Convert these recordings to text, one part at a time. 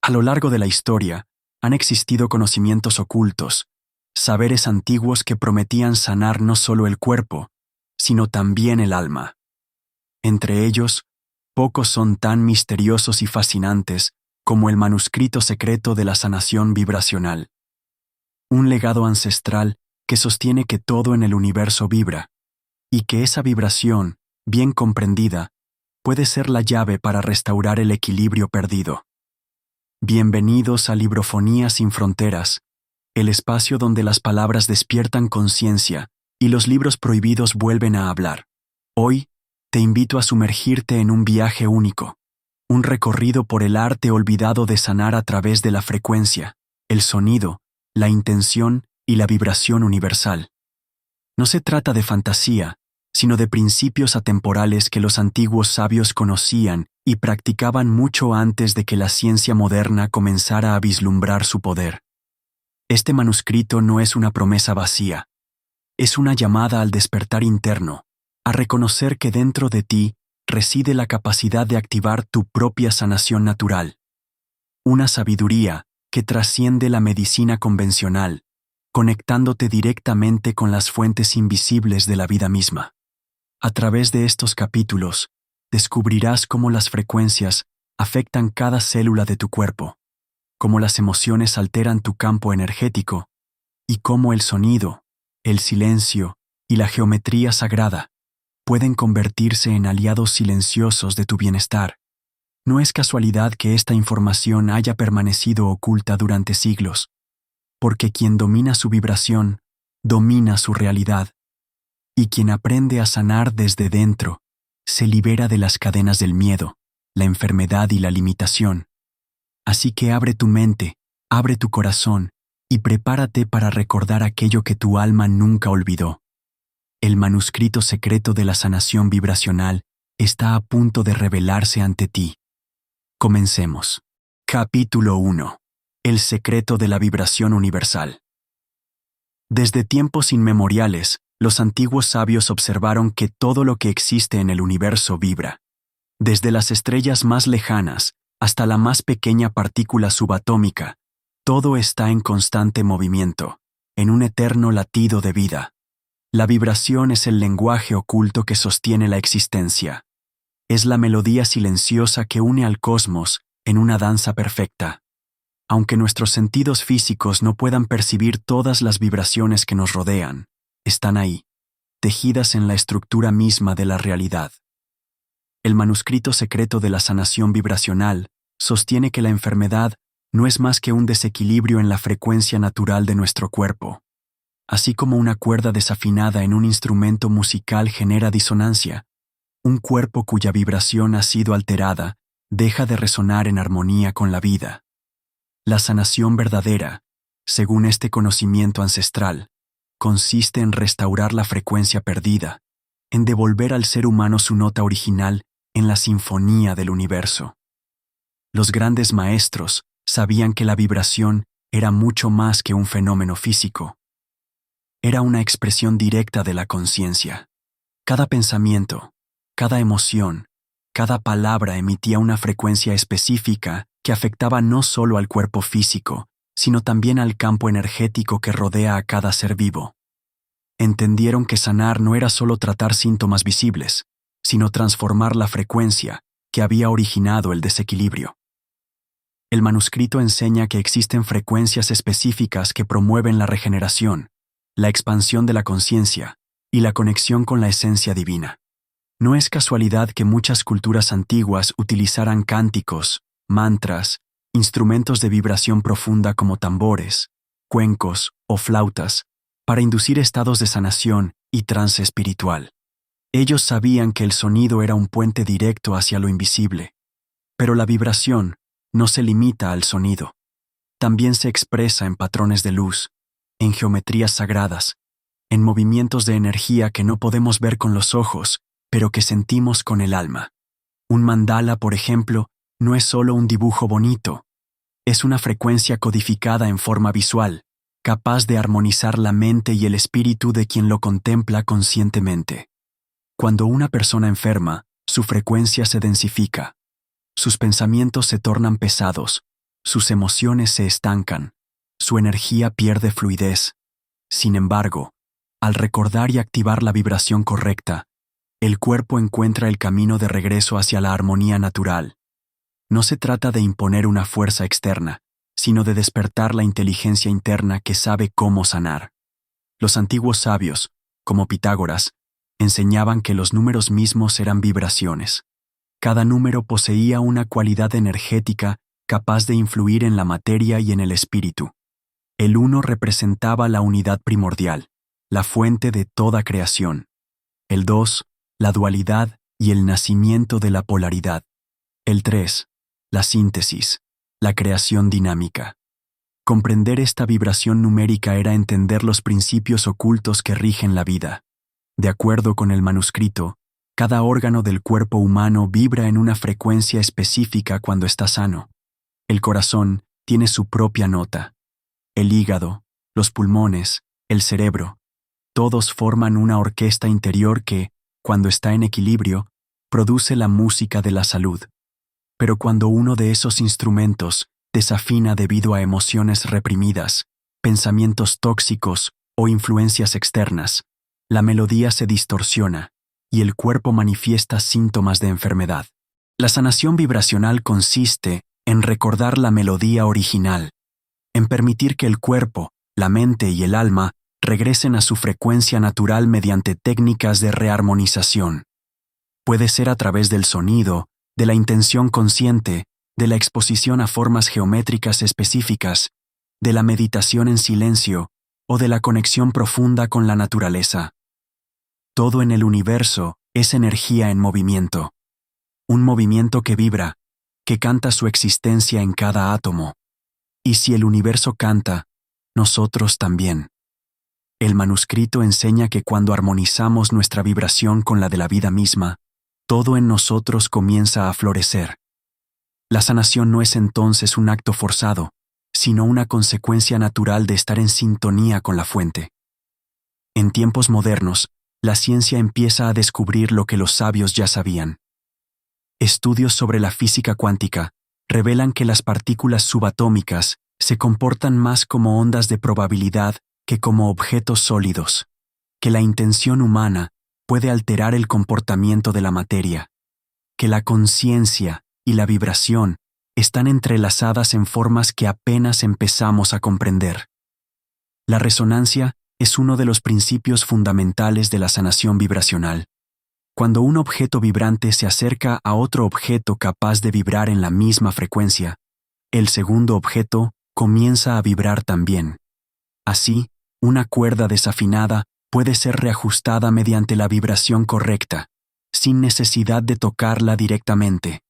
A lo largo de la historia, han existido conocimientos ocultos, saberes antiguos que prometían sanar no solo el cuerpo, sino también el alma. Entre ellos, pocos son tan misteriosos y fascinantes como el manuscrito secreto de la sanación vibracional. Un legado ancestral que sostiene que todo en el universo vibra, y que esa vibración, bien comprendida, puede ser la llave para restaurar el equilibrio perdido. Bienvenidos a Librofonía sin Fronteras, el espacio donde las palabras despiertan conciencia y los libros prohibidos vuelven a hablar. Hoy, te invito a sumergirte en un viaje único, un recorrido por el arte olvidado de sanar a través de la frecuencia, el sonido, la intención y la vibración universal. No se trata de fantasía, sino de principios atemporales que los antiguos sabios conocían y practicaban mucho antes de que la ciencia moderna comenzara a vislumbrar su poder. Este manuscrito no es una promesa vacía, es una llamada al despertar interno, a reconocer que dentro de ti reside la capacidad de activar tu propia sanación natural. Una sabiduría que trasciende la medicina convencional, conectándote directamente con las fuentes invisibles de la vida misma. A través de estos capítulos, descubrirás cómo las frecuencias afectan cada célula de tu cuerpo, cómo las emociones alteran tu campo energético y cómo el sonido, el silencio y la geometría sagrada pueden convertirse en aliados silenciosos de tu bienestar. No es casualidad que esta información haya permanecido oculta durante siglos, porque quien domina su vibración, domina su realidad, y quien aprende a sanar desde dentro, se libera de las cadenas del miedo, la enfermedad y la limitación. Así que abre tu mente, abre tu corazón, y prepárate para recordar aquello que tu alma nunca olvidó. El manuscrito secreto de la sanación vibracional está a punto de revelarse ante ti. Comencemos. Capítulo 1. El secreto de la vibración universal. Desde tiempos inmemoriales, los antiguos sabios observaron que todo lo que existe en el universo vibra. Desde las estrellas más lejanas hasta la más pequeña partícula subatómica, todo está en constante movimiento, en un eterno latido de vida. La vibración es el lenguaje oculto que sostiene la existencia. Es la melodía silenciosa que une al cosmos en una danza perfecta. Aunque nuestros sentidos físicos no puedan percibir todas las vibraciones que nos rodean, están ahí, tejidas en la estructura misma de la realidad. El manuscrito secreto de la sanación vibracional sostiene que la enfermedad no es más que un desequilibrio en la frecuencia natural de nuestro cuerpo. Así como una cuerda desafinada en un instrumento musical genera disonancia, un cuerpo cuya vibración ha sido alterada deja de resonar en armonía con la vida. La sanación verdadera, según este conocimiento ancestral, consiste en restaurar la frecuencia perdida, en devolver al ser humano su nota original en la sinfonía del universo. Los grandes maestros sabían que la vibración era mucho más que un fenómeno físico. Era una expresión directa de la conciencia. Cada pensamiento, cada emoción, cada palabra emitía una frecuencia específica que afectaba no solo al cuerpo físico, sino también al campo energético que rodea a cada ser vivo. Entendieron que sanar no era solo tratar síntomas visibles, sino transformar la frecuencia que había originado el desequilibrio. El manuscrito enseña que existen frecuencias específicas que promueven la regeneración, la expansión de la conciencia y la conexión con la esencia divina. No es casualidad que muchas culturas antiguas utilizaran cánticos, mantras, instrumentos de vibración profunda como tambores, cuencos o flautas, para inducir estados de sanación y trance espiritual. Ellos sabían que el sonido era un puente directo hacia lo invisible, pero la vibración no se limita al sonido. También se expresa en patrones de luz, en geometrías sagradas, en movimientos de energía que no podemos ver con los ojos, pero que sentimos con el alma. Un mandala, por ejemplo, no es solo un dibujo bonito, es una frecuencia codificada en forma visual, capaz de armonizar la mente y el espíritu de quien lo contempla conscientemente. Cuando una persona enferma, su frecuencia se densifica. Sus pensamientos se tornan pesados, sus emociones se estancan, su energía pierde fluidez. Sin embargo, al recordar y activar la vibración correcta, el cuerpo encuentra el camino de regreso hacia la armonía natural. No se trata de imponer una fuerza externa, sino de despertar la inteligencia interna que sabe cómo sanar. Los antiguos sabios, como Pitágoras, enseñaban que los números mismos eran vibraciones. Cada número poseía una cualidad energética capaz de influir en la materia y en el espíritu. El 1 representaba la unidad primordial, la fuente de toda creación. El 2, la dualidad y el nacimiento de la polaridad. El 3, la síntesis, la creación dinámica. Comprender esta vibración numérica era entender los principios ocultos que rigen la vida. De acuerdo con el manuscrito, cada órgano del cuerpo humano vibra en una frecuencia específica cuando está sano. El corazón tiene su propia nota. El hígado, los pulmones, el cerebro, todos forman una orquesta interior que, cuando está en equilibrio, produce la música de la salud. Pero cuando uno de esos instrumentos desafina debido a emociones reprimidas, pensamientos tóxicos o influencias externas, la melodía se distorsiona y el cuerpo manifiesta síntomas de enfermedad. La sanación vibracional consiste en recordar la melodía original, en permitir que el cuerpo, la mente y el alma regresen a su frecuencia natural mediante técnicas de rearmonización. Puede ser a través del sonido, de la intención consciente, de la exposición a formas geométricas específicas, de la meditación en silencio o de la conexión profunda con la naturaleza. Todo en el universo es energía en movimiento. Un movimiento que vibra, que canta su existencia en cada átomo. Y si el universo canta, nosotros también. El manuscrito enseña que cuando armonizamos nuestra vibración con la de la vida misma, todo en nosotros comienza a florecer. La sanación no es entonces un acto forzado, sino una consecuencia natural de estar en sintonía con la fuente. En tiempos modernos, la ciencia empieza a descubrir lo que los sabios ya sabían. Estudios sobre la física cuántica revelan que las partículas subatómicas se comportan más como ondas de probabilidad que como objetos sólidos, que la intención humana puede alterar el comportamiento de la materia, que la conciencia y la vibración están entrelazadas en formas que apenas empezamos a comprender. La resonancia es uno de los principios fundamentales de la sanación vibracional. Cuando un objeto vibrante se acerca a otro objeto capaz de vibrar en la misma frecuencia, el segundo objeto comienza a vibrar también. Así, una cuerda desafinada puede ser reajustada mediante la vibración correcta, sin necesidad de tocarla directamente.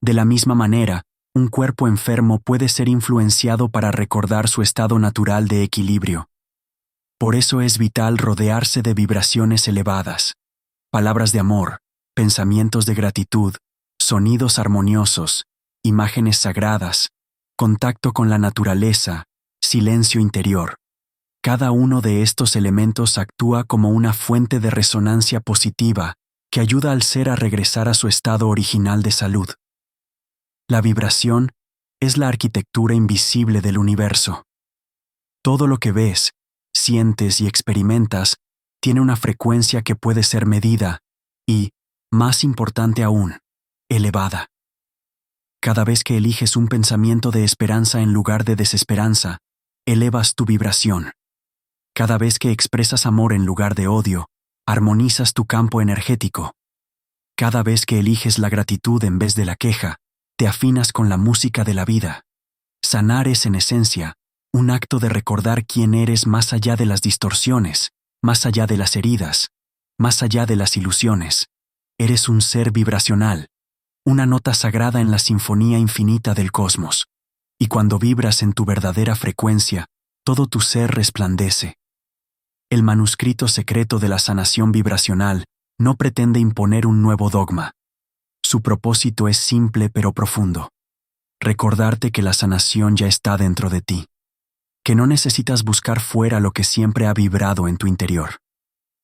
De la misma manera, un cuerpo enfermo puede ser influenciado para recordar su estado natural de equilibrio. Por eso es vital rodearse de vibraciones elevadas, palabras de amor, pensamientos de gratitud, sonidos armoniosos, imágenes sagradas, contacto con la naturaleza, silencio interior. Cada uno de estos elementos actúa como una fuente de resonancia positiva que ayuda al ser a regresar a su estado original de salud. La vibración es la arquitectura invisible del universo. Todo lo que ves, sientes y experimentas tiene una frecuencia que puede ser medida y, más importante aún, elevada. Cada vez que eliges un pensamiento de esperanza en lugar de desesperanza, elevas tu vibración. Cada vez que expresas amor en lugar de odio, armonizas tu campo energético. Cada vez que eliges la gratitud en vez de la queja, te afinas con la música de la vida. Sanar es, en esencia, un acto de recordar quién eres más allá de las distorsiones, más allá de las heridas, más allá de las ilusiones. Eres un ser vibracional, una nota sagrada en la sinfonía infinita del cosmos. Y cuando vibras en tu verdadera frecuencia, todo tu ser resplandece. El manuscrito secreto de la sanación vibracional no pretende imponer un nuevo dogma. Su propósito es simple pero profundo. Recordarte que la sanación ya está dentro de ti. Que no necesitas buscar fuera lo que siempre ha vibrado en tu interior.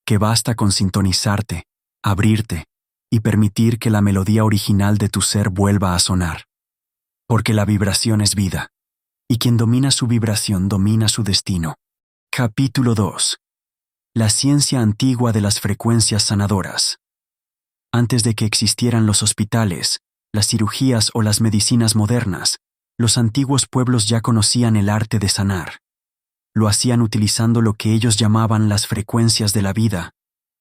Que basta con sintonizarte, abrirte y permitir que la melodía original de tu ser vuelva a sonar. Porque la vibración es vida, y quien domina su vibración domina su destino. Capítulo 2. La ciencia antigua de las frecuencias sanadoras. Antes de que existieran los hospitales, las cirugías o las medicinas modernas, los antiguos pueblos ya conocían el arte de sanar. Lo hacían utilizando lo que ellos llamaban las frecuencias de la vida,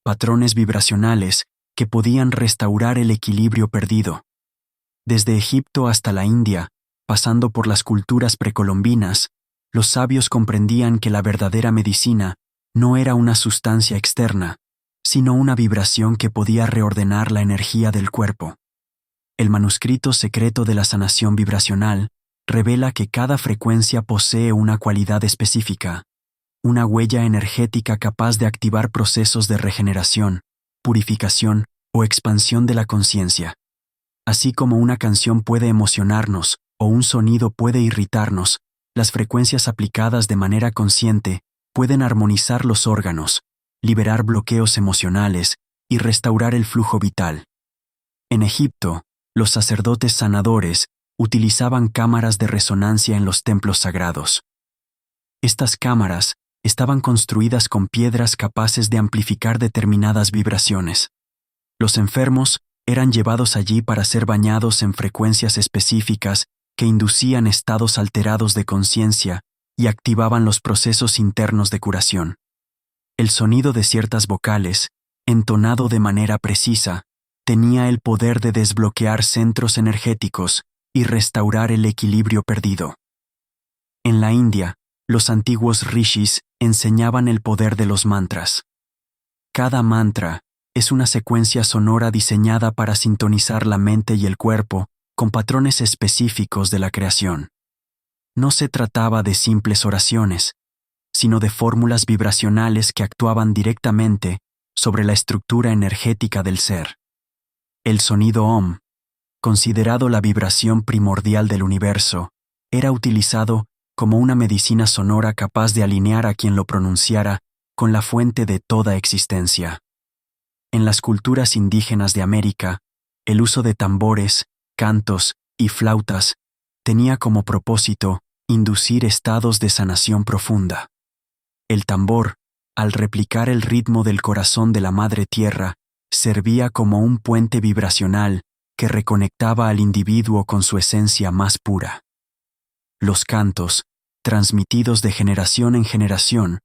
patrones vibracionales que podían restaurar el equilibrio perdido. Desde Egipto hasta la India, pasando por las culturas precolombinas, los sabios comprendían que la verdadera medicina no era una sustancia externa, sino una vibración que podía reordenar la energía del cuerpo. El manuscrito secreto de la sanación vibracional revela que cada frecuencia posee una cualidad específica, una huella energética capaz de activar procesos de regeneración, purificación o expansión de la conciencia. Así como una canción puede emocionarnos o un sonido puede irritarnos, las frecuencias aplicadas de manera consciente pueden armonizar los órganos, liberar bloqueos emocionales y restaurar el flujo vital. En Egipto, los sacerdotes sanadores utilizaban cámaras de resonancia en los templos sagrados. Estas cámaras estaban construidas con piedras capaces de amplificar determinadas vibraciones. Los enfermos eran llevados allí para ser bañados en frecuencias específicas que inducían estados alterados de conciencia y activaban los procesos internos de curación. El sonido de ciertas vocales, entonado de manera precisa, tenía el poder de desbloquear centros energéticos y restaurar el equilibrio perdido. En la India, los antiguos rishis enseñaban el poder de los mantras. Cada mantra es una secuencia sonora diseñada para sintonizar la mente y el cuerpo con patrones específicos de la creación. No se trataba de simples oraciones, sino de fórmulas vibracionales que actuaban directamente sobre la estructura energética del ser. El sonido Om, considerado la vibración primordial del universo, era utilizado como una medicina sonora capaz de alinear a quien lo pronunciara con la fuente de toda existencia. En las culturas indígenas de América, el uso de tambores, cantos y flautas tenía como propósito inducir estados de sanación profunda. El tambor, al replicar el ritmo del corazón de la Madre Tierra, servía como un puente vibracional que reconectaba al individuo con su esencia más pura. Los cantos, transmitidos de generación en generación,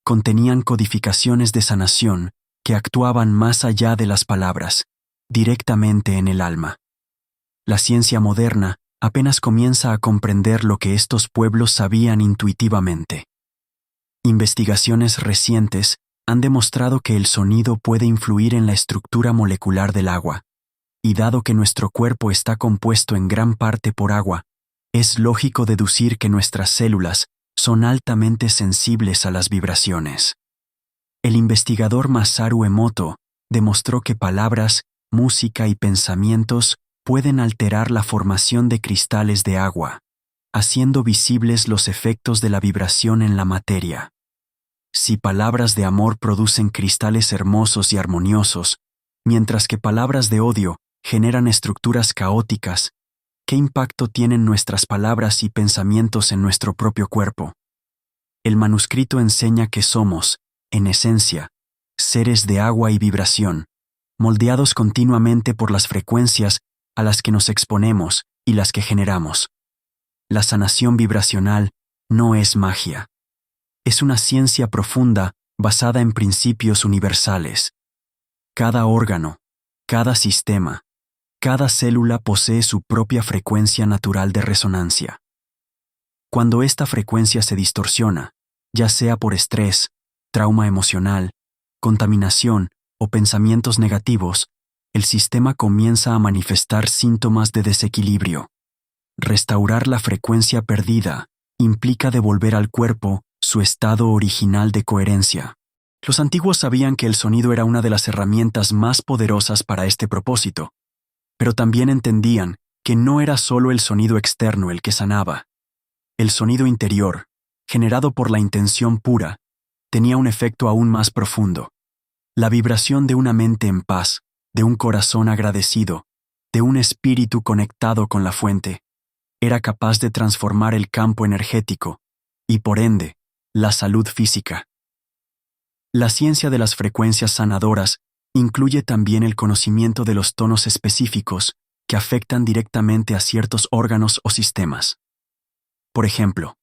contenían codificaciones de sanación que actuaban más allá de las palabras, directamente en el alma. La ciencia moderna apenas comienza a comprender lo que estos pueblos sabían intuitivamente. Investigaciones recientes han demostrado que el sonido puede influir en la estructura molecular del agua, y dado que nuestro cuerpo está compuesto en gran parte por agua, es lógico deducir que nuestras células son altamente sensibles a las vibraciones. El investigador Masaru Emoto demostró que palabras, música y pensamientos pueden alterar la formación de cristales de agua, haciendo visibles los efectos de la vibración en la materia. Si palabras de amor producen cristales hermosos y armoniosos, mientras que palabras de odio generan estructuras caóticas, ¿qué impacto tienen nuestras palabras y pensamientos en nuestro propio cuerpo? El manuscrito enseña que somos, en esencia, seres de agua y vibración, moldeados continuamente por las frecuencias a las que nos exponemos y las que generamos. La sanación vibracional no es magia. Es una ciencia profunda basada en principios universales. Cada órgano, cada sistema, cada célula posee su propia frecuencia natural de resonancia. Cuando esta frecuencia se distorsiona, ya sea por estrés, trauma emocional, contaminación o pensamientos negativos, el sistema comienza a manifestar síntomas de desequilibrio. Restaurar la frecuencia perdida implica devolver al cuerpo su estado original de coherencia. Los antiguos sabían que el sonido era una de las herramientas más poderosas para este propósito, pero también entendían que no era solo el sonido externo el que sanaba. El sonido interior, generado por la intención pura, tenía un efecto aún más profundo. La vibración de una mente en paz, de un corazón agradecido, de un espíritu conectado con la fuente, era capaz de transformar el campo energético y, por ende, la salud física. La ciencia de las frecuencias sanadoras incluye también el conocimiento de los tonos específicos que afectan directamente a ciertos órganos o sistemas. Por ejemplo,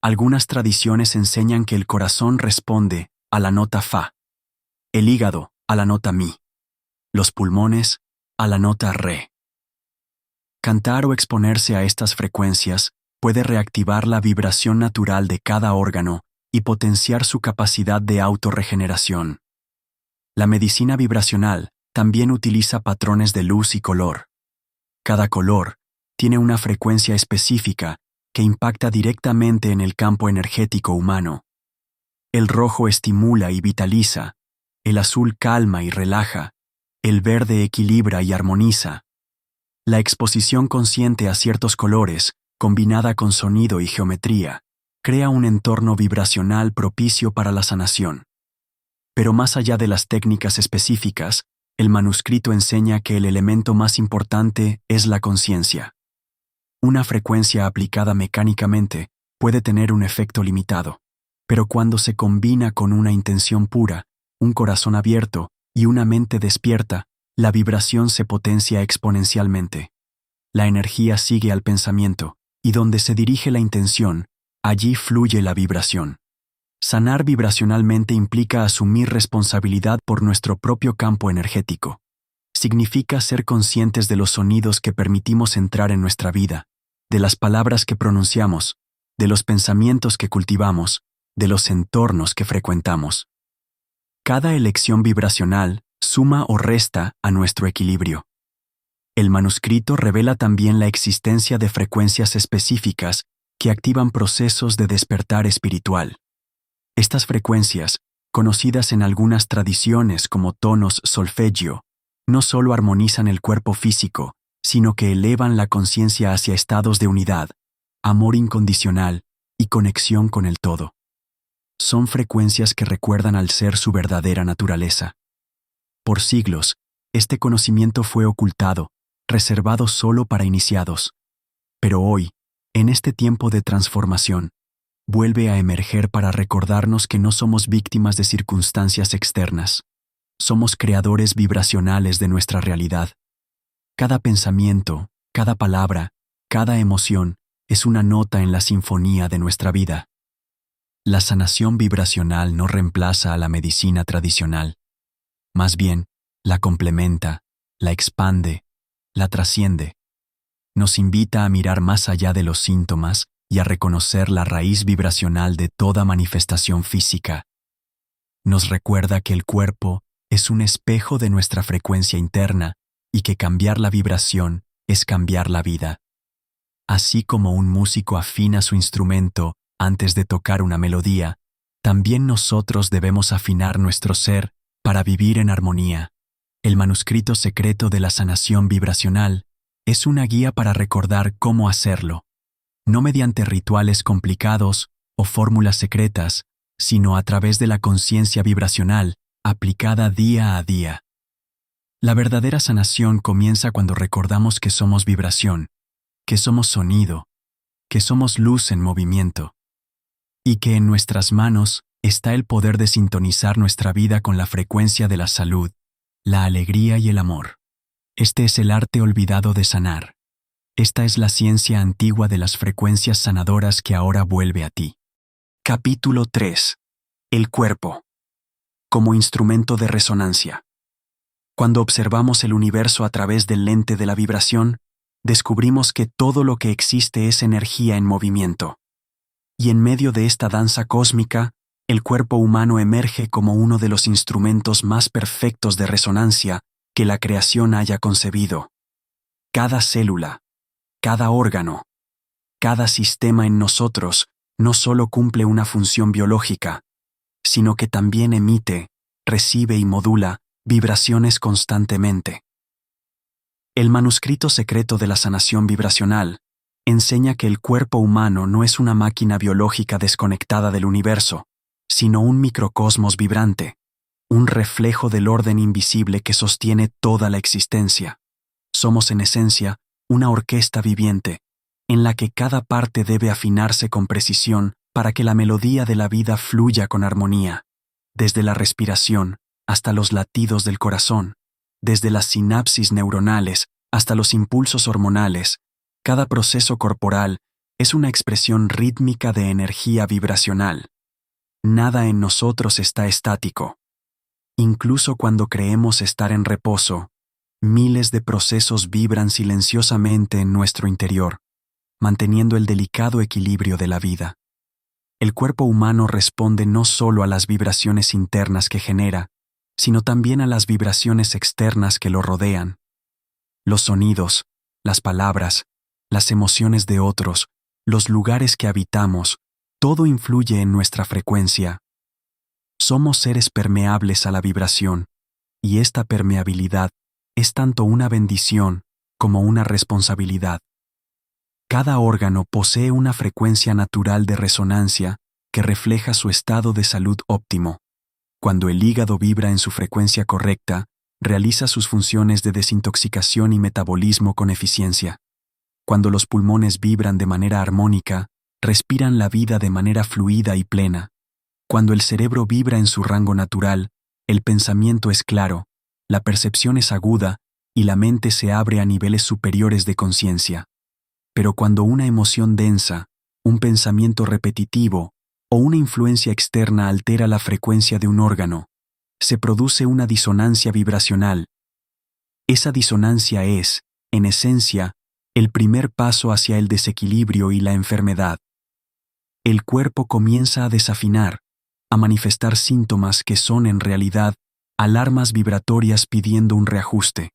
algunas tradiciones enseñan que el corazón responde a la nota Fa, el hígado a la nota Mi, los pulmones a la nota Re. Cantar o exponerse a estas frecuencias puede reactivar la vibración natural de cada órgano y potenciar su capacidad de autorregeneración. La medicina vibracional también utiliza patrones de luz y color. Cada color tiene una frecuencia específica que impacta directamente en el campo energético humano. El rojo estimula y vitaliza, el azul calma y relaja, el verde equilibra y armoniza. La exposición consciente a ciertos colores, combinada con sonido y geometría, crea un entorno vibracional propicio para la sanación. Pero más allá de las técnicas específicas, el manuscrito enseña que el elemento más importante es la conciencia. Una frecuencia aplicada mecánicamente puede tener un efecto limitado, pero cuando se combina con una intención pura, un corazón abierto y una mente despierta, la vibración se potencia exponencialmente. La energía sigue al pensamiento, y donde se dirige la intención, allí fluye la vibración. Sanar vibracionalmente implica asumir responsabilidad por nuestro propio campo energético. Significa ser conscientes de los sonidos que permitimos entrar en nuestra vida, de las palabras que pronunciamos, de los pensamientos que cultivamos, de los entornos que frecuentamos. Cada elección vibracional suma o resta a nuestro equilibrio. El manuscrito revela también la existencia de frecuencias específicas que activan procesos de despertar espiritual. Estas frecuencias, conocidas en algunas tradiciones como tonos solfegio, no solo armonizan el cuerpo físico, sino que elevan la conciencia hacia estados de unidad, amor incondicional y conexión con el todo. Son frecuencias que recuerdan al ser su verdadera naturaleza. Por siglos, este conocimiento fue ocultado, reservado solo para iniciados. Pero hoy, en este tiempo de transformación, vuelve a emerger para recordarnos que no somos víctimas de circunstancias externas. Somos creadores vibracionales de nuestra realidad. Cada pensamiento, cada palabra, cada emoción es una nota en la sinfonía de nuestra vida. La sanación vibracional no reemplaza a la medicina tradicional. Más bien, la complementa, la expande, la trasciende. Nos invita a mirar más allá de los síntomas y a reconocer la raíz vibracional de toda manifestación física. Nos recuerda que el cuerpo es un espejo de nuestra frecuencia interna y que cambiar la vibración es cambiar la vida. Así como un músico afina su instrumento antes de tocar una melodía, también nosotros debemos afinar nuestro ser para vivir en armonía. El manuscrito secreto de la sanación vibracional es una guía para recordar cómo hacerlo, no mediante rituales complicados o fórmulas secretas, sino a través de la conciencia vibracional aplicada día a día. La verdadera sanación comienza cuando recordamos que somos vibración, que somos sonido, que somos luz en movimiento, y que en nuestras manos está el poder de sintonizar nuestra vida con la frecuencia de la salud, la alegría y el amor. Este es el arte olvidado de sanar. Esta es la ciencia antigua de las frecuencias sanadoras que ahora vuelve a ti. Capítulo 3. El cuerpo. Como instrumento de resonancia. Cuando observamos el universo a través del lente de la vibración, descubrimos que todo lo que existe es energía en movimiento. Y en medio de esta danza cósmica, el cuerpo humano emerge como uno de los instrumentos más perfectos de resonancia que la creación haya concebido. Cada célula, cada órgano, cada sistema en nosotros no solo cumple una función biológica, sino que también emite, recibe y modula vibraciones constantemente. El manuscrito secreto de la sanación vibracional enseña que el cuerpo humano no es una máquina biológica desconectada del universo, sino un microcosmos vibrante, un reflejo del orden invisible que sostiene toda la existencia. Somos en esencia una orquesta viviente, en la que cada parte debe afinarse con precisión para que la melodía de la vida fluya con armonía, desde la respiración hasta los latidos del corazón, desde las sinapsis neuronales hasta los impulsos hormonales. Cada proceso corporal es una expresión rítmica de energía vibracional. Nada en nosotros está estático. Incluso cuando creemos estar en reposo, miles de procesos vibran silenciosamente en nuestro interior, manteniendo el delicado equilibrio de la vida. El cuerpo humano responde no solo a las vibraciones internas que genera, sino también a las vibraciones externas que lo rodean. Los sonidos, las palabras, las emociones de otros, los lugares que habitamos, todo influye en nuestra frecuencia. Somos seres permeables a la vibración, y esta permeabilidad es tanto una bendición como una responsabilidad. Cada órgano posee una frecuencia natural de resonancia que refleja su estado de salud óptimo. Cuando el hígado vibra en su frecuencia correcta, realiza sus funciones de desintoxicación y metabolismo con eficiencia. Cuando los pulmones vibran de manera armónica, respiran la vida de manera fluida y plena. Cuando el cerebro vibra en su rango natural, el pensamiento es claro, la percepción es aguda y la mente se abre a niveles superiores de conciencia. Pero cuando una emoción densa, un pensamiento repetitivo o una influencia externa altera la frecuencia de un órgano, se produce una disonancia vibracional. Esa disonancia es, en esencia, el primer paso hacia el desequilibrio y la enfermedad. El cuerpo comienza a desafinar, a manifestar síntomas que son en realidad alarmas vibratorias pidiendo un reajuste.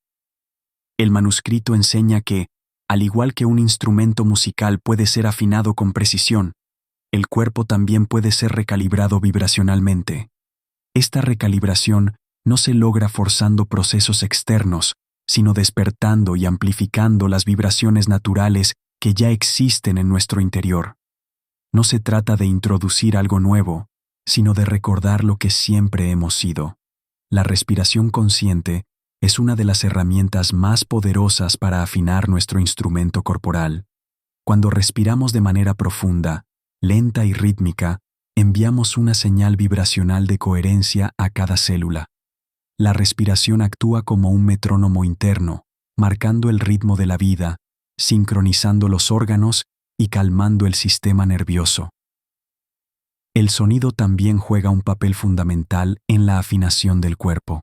El manuscrito enseña que, al igual que un instrumento musical puede ser afinado con precisión, el cuerpo también puede ser recalibrado vibracionalmente. Esta recalibración no se logra forzando procesos externos, sino despertando y amplificando las vibraciones naturales que ya existen en nuestro interior. No se trata de introducir algo nuevo, sino de recordar lo que siempre hemos sido. La respiración consciente es una de las herramientas más poderosas para afinar nuestro instrumento corporal. Cuando respiramos de manera profunda, lenta y rítmica, enviamos una señal vibracional de coherencia a cada célula. La respiración actúa como un metrónomo interno, marcando el ritmo de la vida, sincronizando los órganos y calmando el sistema nervioso. El sonido también juega un papel fundamental en la afinación del cuerpo.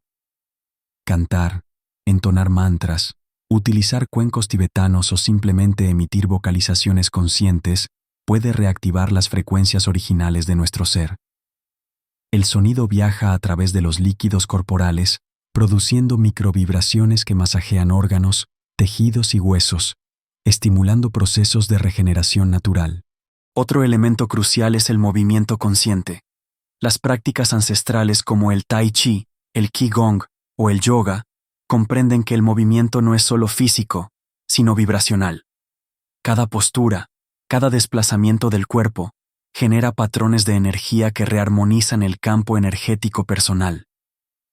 Cantar, entonar mantras, utilizar cuencos tibetanos o simplemente emitir vocalizaciones conscientes puede reactivar las frecuencias originales de nuestro ser. El sonido viaja a través de los líquidos corporales, produciendo microvibraciones que masajean órganos, tejidos y huesos, estimulando procesos de regeneración natural. Otro elemento crucial es el movimiento consciente. Las prácticas ancestrales como el tai chi, el qigong o el yoga comprenden que el movimiento no es solo físico, sino vibracional. Cada postura, cada desplazamiento del cuerpo, genera patrones de energía que rearmonizan el campo energético personal.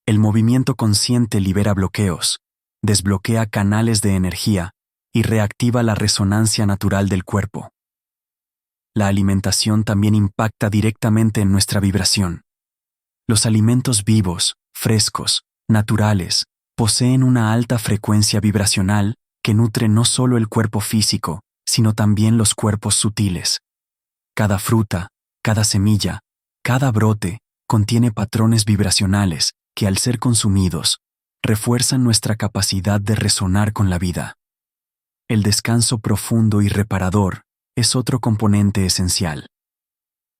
El movimiento consciente libera bloqueos, desbloquea canales de energía y reactiva la resonancia natural del cuerpo. La alimentación también impacta directamente en nuestra vibración. Los alimentos vivos, frescos, naturales, poseen una alta frecuencia vibracional que nutre no solo el cuerpo físico, sino también los cuerpos sutiles. Cada fruta, cada semilla, cada brote contiene patrones vibracionales que, al ser consumidos, refuerzan nuestra capacidad de resonar con la vida. El descanso profundo y reparador es otro componente esencial.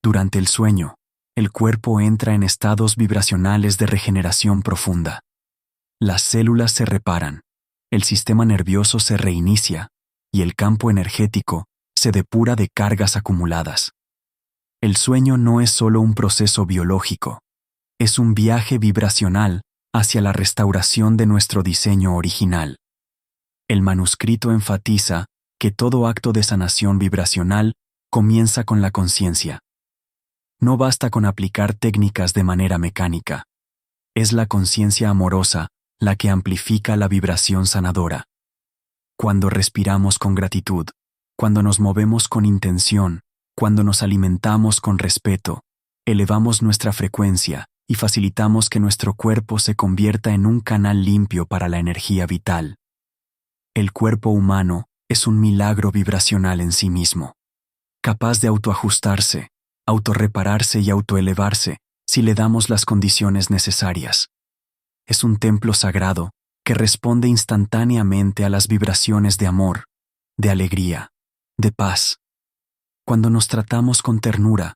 Durante el sueño, el cuerpo entra en estados vibracionales de regeneración profunda. Las células se reparan, el sistema nervioso se reinicia y el campo energético se depura de cargas acumuladas. El sueño no es solo un proceso biológico, es un viaje vibracional hacia la restauración de nuestro diseño original. El manuscrito enfatiza que todo acto de sanación vibracional comienza con la conciencia. No basta con aplicar técnicas de manera mecánica. Es la conciencia amorosa la que amplifica la vibración sanadora. Cuando respiramos con gratitud, Cuando nos movemos con intención, cuando nos alimentamos con respeto, elevamos nuestra frecuencia y facilitamos que nuestro cuerpo se convierta en un canal limpio para la energía vital. El cuerpo humano es un milagro vibracional en sí mismo, capaz de autoajustarse, autorrepararse y autoelevarse si le damos las condiciones necesarias. Es un templo sagrado que responde instantáneamente a las vibraciones de amor, de alegría, de paz. Cuando nos tratamos con ternura,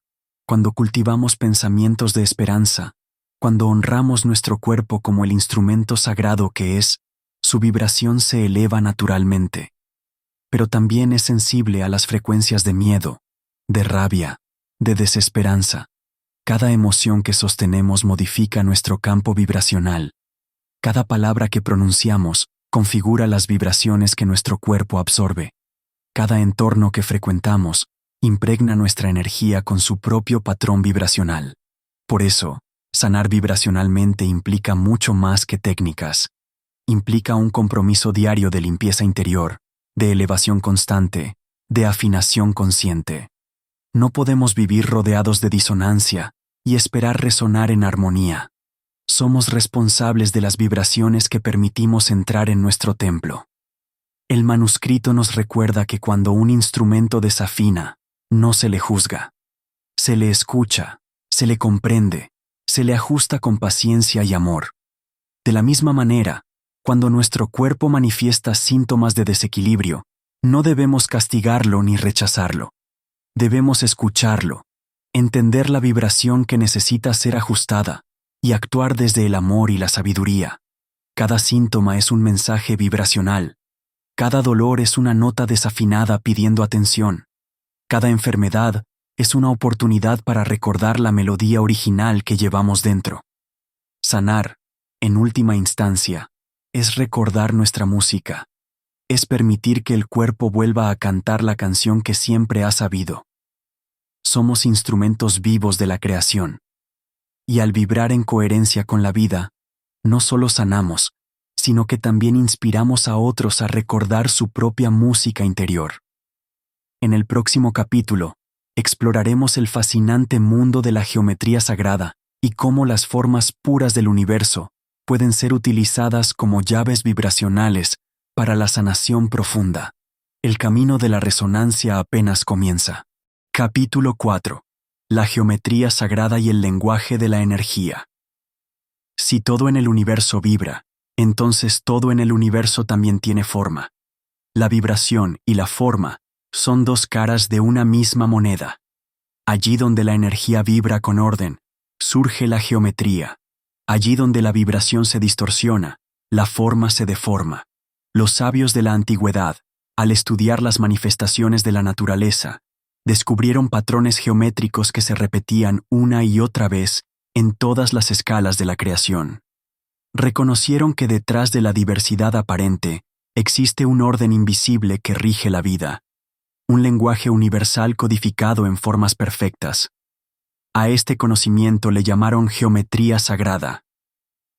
cuando cultivamos pensamientos de esperanza, cuando honramos nuestro cuerpo como el instrumento sagrado que es, su vibración se eleva naturalmente. Pero también es sensible a las frecuencias de miedo, de rabia, de desesperanza. Cada emoción que sostenemos modifica nuestro campo vibracional. Cada palabra que pronunciamos configura las vibraciones que nuestro cuerpo absorbe. Cada entorno que frecuentamos impregna nuestra energía con su propio patrón vibracional. Por eso, sanar vibracionalmente implica mucho más que técnicas. Implica un compromiso diario de limpieza interior, de elevación constante, de afinación consciente. No podemos vivir rodeados de disonancia y esperar resonar en armonía. Somos responsables de las vibraciones que permitimos entrar en nuestro templo. El manuscrito nos recuerda que cuando un instrumento desafina, no se le juzga. Se le escucha, se le comprende, se le ajusta con paciencia y amor. De la misma manera, cuando nuestro cuerpo manifiesta síntomas de desequilibrio, no debemos castigarlo ni rechazarlo. Debemos escucharlo, entender la vibración que necesita ser ajustada y actuar desde el amor y la sabiduría. Cada síntoma es un mensaje vibracional. Cada dolor es una nota desafinada pidiendo atención. Cada enfermedad es una oportunidad para recordar la melodía original que llevamos dentro. Sanar, en última instancia, es recordar nuestra música. Es permitir que el cuerpo vuelva a cantar la canción que siempre ha sabido. Somos instrumentos vivos de la creación. Y al vibrar en coherencia con la vida, no solo sanamos, sino que también inspiramos a otros a recordar su propia música interior. En el próximo capítulo, exploraremos el fascinante mundo de la geometría sagrada y cómo las formas puras del universo pueden ser utilizadas como llaves vibracionales para la sanación profunda. El camino de la resonancia apenas comienza. Capítulo 4. La geometría sagrada y el lenguaje de la energía. Si todo en el universo vibra, entonces todo en el universo también tiene forma. La vibración y la forma son dos caras de una misma moneda. Allí donde la energía vibra con orden, surge la geometría. Allí donde la vibración se distorsiona, la forma se deforma. Los sabios de la antigüedad, al estudiar las manifestaciones de la naturaleza, descubrieron patrones geométricos que se repetían una y otra vez en todas las escalas de la creación. Reconocieron que detrás de la diversidad aparente existe un orden invisible que rige la vida, un lenguaje universal codificado en formas perfectas. A este conocimiento le llamaron geometría sagrada.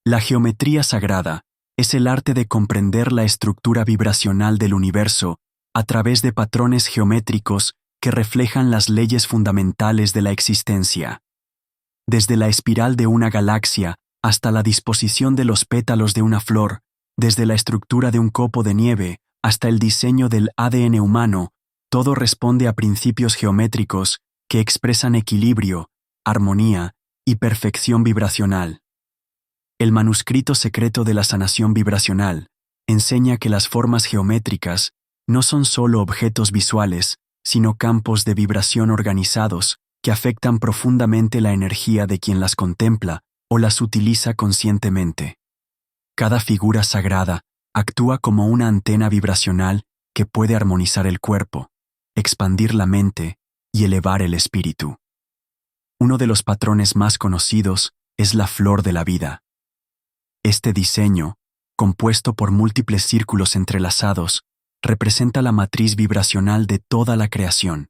La geometría sagrada es el arte de comprender la estructura vibracional del universo a través de patrones geométricos que reflejan las leyes fundamentales de la existencia. Desde la espiral de una galaxia hasta la disposición de los pétalos de una flor, desde la estructura de un copo de nieve hasta el diseño del ADN humano, todo responde a principios geométricos que expresan equilibrio, armonía y perfección vibracional. El manuscrito secreto de la sanación vibracional enseña que las formas geométricas no son solo objetos visuales, sino campos de vibración organizados que afectan profundamente la energía de quien las contempla o las utiliza conscientemente. Cada figura sagrada actúa como una antena vibracional que puede armonizar el cuerpo, expandir la mente y elevar el espíritu. Uno de los patrones más conocidos es la flor de la vida. Este diseño, compuesto por múltiples círculos entrelazados, representa la matriz vibracional de toda la creación.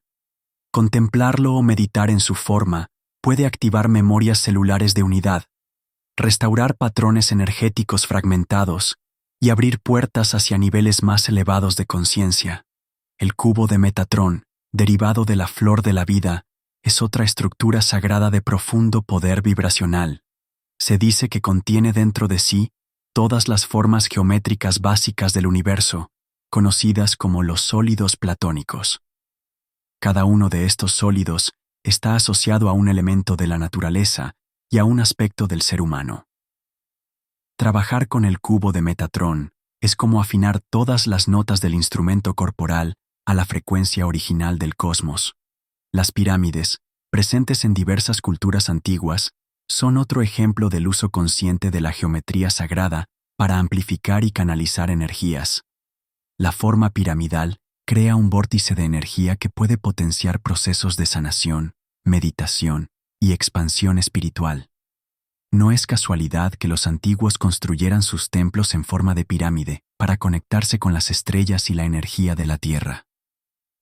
Contemplarlo o meditar en su forma puede activar memorias celulares de unidad, restaurar patrones energéticos fragmentados y abrir puertas hacia niveles más elevados de conciencia. El cubo de Metatrón, derivado de la flor de la vida, es otra estructura sagrada de profundo poder vibracional. Se dice que contiene dentro de sí todas las formas geométricas básicas del universo, conocidas como los sólidos platónicos. Cada uno de estos sólidos está asociado a un elemento de la naturaleza y a un aspecto del ser humano. Trabajar con el cubo de Metatrón es como afinar todas las notas del instrumento corporal a la frecuencia original del cosmos. Las pirámides, presentes en diversas culturas antiguas, son otro ejemplo del uso consciente de la geometría sagrada para amplificar y canalizar energías. La forma piramidal crea un vórtice de energía que puede potenciar procesos de sanación, meditación y expansión espiritual. No es casualidad que los antiguos construyeran sus templos en forma de pirámide para conectarse con las estrellas y la energía de la Tierra.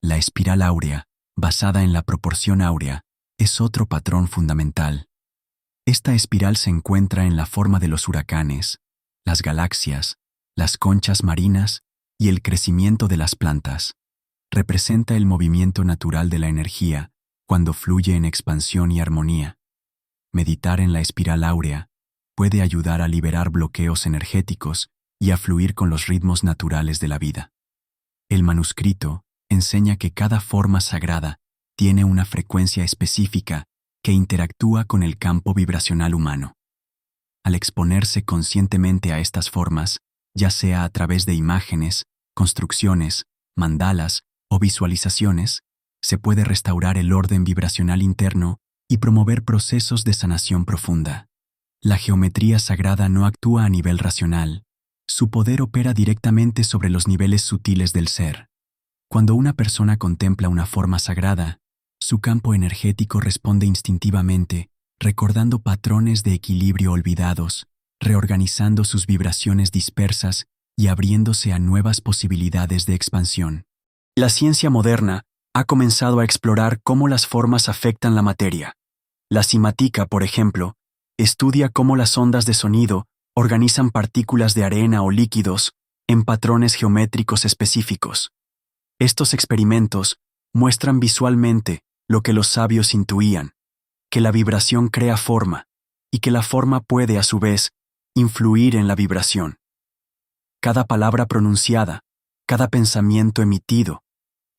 La espiral áurea, basada en la proporción áurea, es otro patrón fundamental. Esta espiral se encuentra en la forma de los huracanes, las galaxias, las conchas marinas y el crecimiento de las plantas. Representa el movimiento natural de la energía cuando fluye en expansión y armonía. Meditar en la espiral áurea puede ayudar a liberar bloqueos energéticos y a fluir con los ritmos naturales de la vida. El manuscrito enseña que cada forma sagrada tiene una frecuencia específica que interactúa con el campo vibracional humano. Al exponerse conscientemente a estas formas, ya sea a través de imágenes, construcciones, mandalas o visualizaciones, se puede restaurar el orden vibracional interno y promover procesos de sanación profunda. La geometría sagrada no actúa a nivel racional. Su poder opera directamente sobre los niveles sutiles del ser. Cuando una persona contempla una forma sagrada, su campo energético responde instintivamente, recordando patrones de equilibrio olvidados, reorganizando sus vibraciones dispersas y abriéndose a nuevas posibilidades de expansión. La ciencia moderna ha comenzado a explorar cómo las formas afectan la materia. La cimática, por ejemplo, estudia cómo las ondas de sonido organizan partículas de arena o líquidos en patrones geométricos específicos. Estos experimentos muestran visualmente lo que los sabios intuían, que la vibración crea forma y que la forma puede, a su vez, influir en la vibración. Cada palabra pronunciada, cada pensamiento emitido,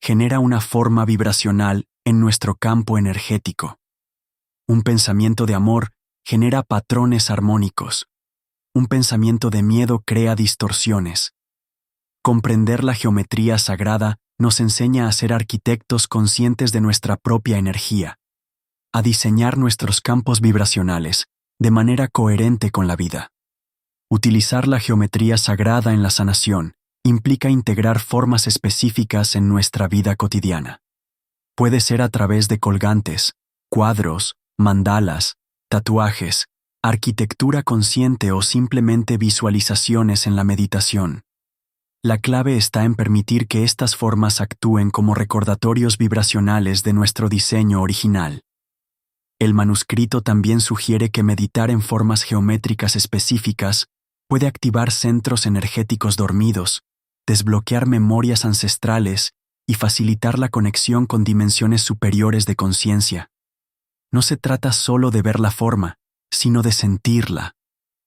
genera una forma vibracional en nuestro campo energético. Un pensamiento de amor genera patrones armónicos. Un pensamiento de miedo crea distorsiones. Comprender la geometría sagrada nos enseña a ser arquitectos conscientes de nuestra propia energía, a diseñar nuestros campos vibracionales de manera coherente con la vida. Utilizar la geometría sagrada en la sanación implica integrar formas específicas en nuestra vida cotidiana. Puede ser a través de colgantes, cuadros, mandalas, tatuajes, arquitectura consciente o simplemente visualizaciones en la meditación. La clave está en permitir que estas formas actúen como recordatorios vibracionales de nuestro diseño original. El manuscrito también sugiere que meditar en formas geométricas específicas puede activar centros energéticos dormidos, desbloquear memorias ancestrales y facilitar la conexión con dimensiones superiores de conciencia. No se trata solo de ver la forma, sino de sentirla,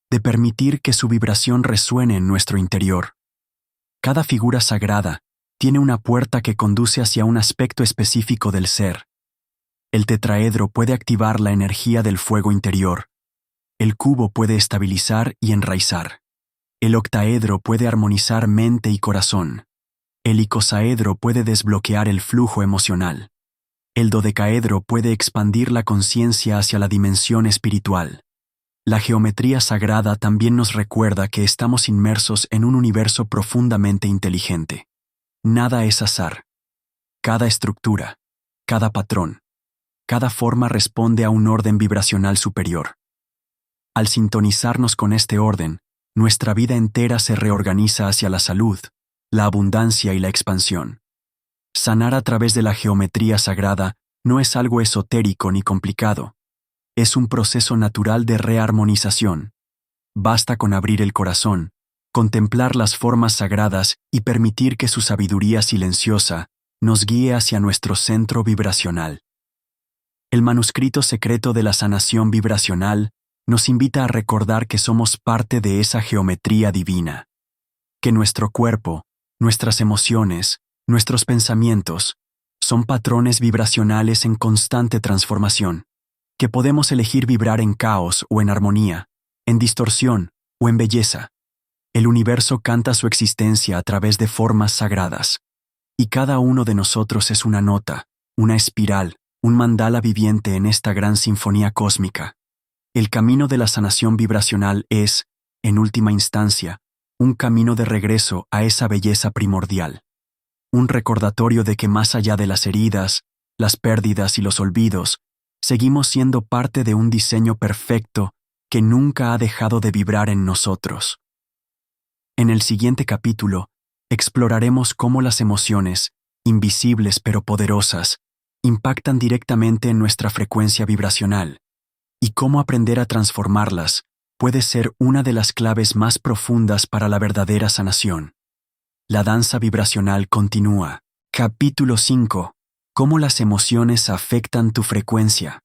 de permitir que su vibración resuene en nuestro interior. Cada figura sagrada tiene una puerta que conduce hacia un aspecto específico del ser. El tetraedro puede activar la energía del fuego interior. El cubo puede estabilizar y enraizar. El octaedro puede armonizar mente y corazón. El icosaedro puede desbloquear el flujo emocional. El dodecaedro puede expandir la conciencia hacia la dimensión espiritual. La geometría sagrada también nos recuerda que estamos inmersos en un universo profundamente inteligente. Nada es azar. Cada estructura, cada patrón, cada forma responde a un orden vibracional superior. Al sintonizarnos con este orden, nuestra vida entera se reorganiza hacia la salud, la abundancia y la expansión. Sanar a través de la geometría sagrada no es algo esotérico ni complicado. Es un proceso natural de rearmonización. Basta con abrir el corazón, contemplar las formas sagradas y permitir que su sabiduría silenciosa nos guíe hacia nuestro centro vibracional. El manuscrito secreto de la sanación vibracional nos invita a recordar que somos parte de esa geometría divina, que nuestro cuerpo, nuestras emociones, nuestros pensamientos, son patrones vibracionales en constante transformación, que podemos elegir vibrar en caos o en armonía, en distorsión o en belleza. El universo canta su existencia a través de formas sagradas, y cada uno de nosotros es una nota, una espiral, un mandala viviente en esta gran sinfonía cósmica. El camino de la sanación vibracional es, en última instancia, un camino de regreso a esa belleza primordial. Un recordatorio de que más allá de las heridas, las pérdidas y los olvidos, seguimos siendo parte de un diseño perfecto que nunca ha dejado de vibrar en nosotros. En el siguiente capítulo, exploraremos cómo las emociones, invisibles pero poderosas, impactan directamente en nuestra frecuencia vibracional, y cómo aprender a transformarlas puede ser una de las claves más profundas para la verdadera sanación. La danza vibracional continúa. Capítulo 5. Cómo las emociones afectan tu frecuencia.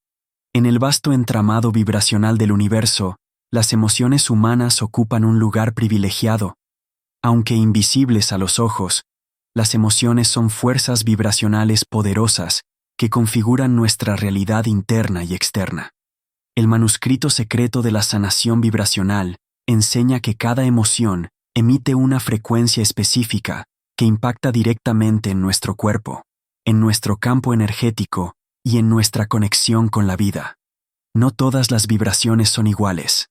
En el vasto entramado vibracional del universo, las emociones humanas ocupan un lugar privilegiado. Aunque invisibles a los ojos, las emociones son fuerzas vibracionales poderosas que configuran nuestra realidad interna y externa. El manuscrito secreto de la sanación vibracional enseña que cada emoción emite una frecuencia específica que impacta directamente en nuestro cuerpo, en nuestro campo energético y en nuestra conexión con la vida. No todas las vibraciones son iguales.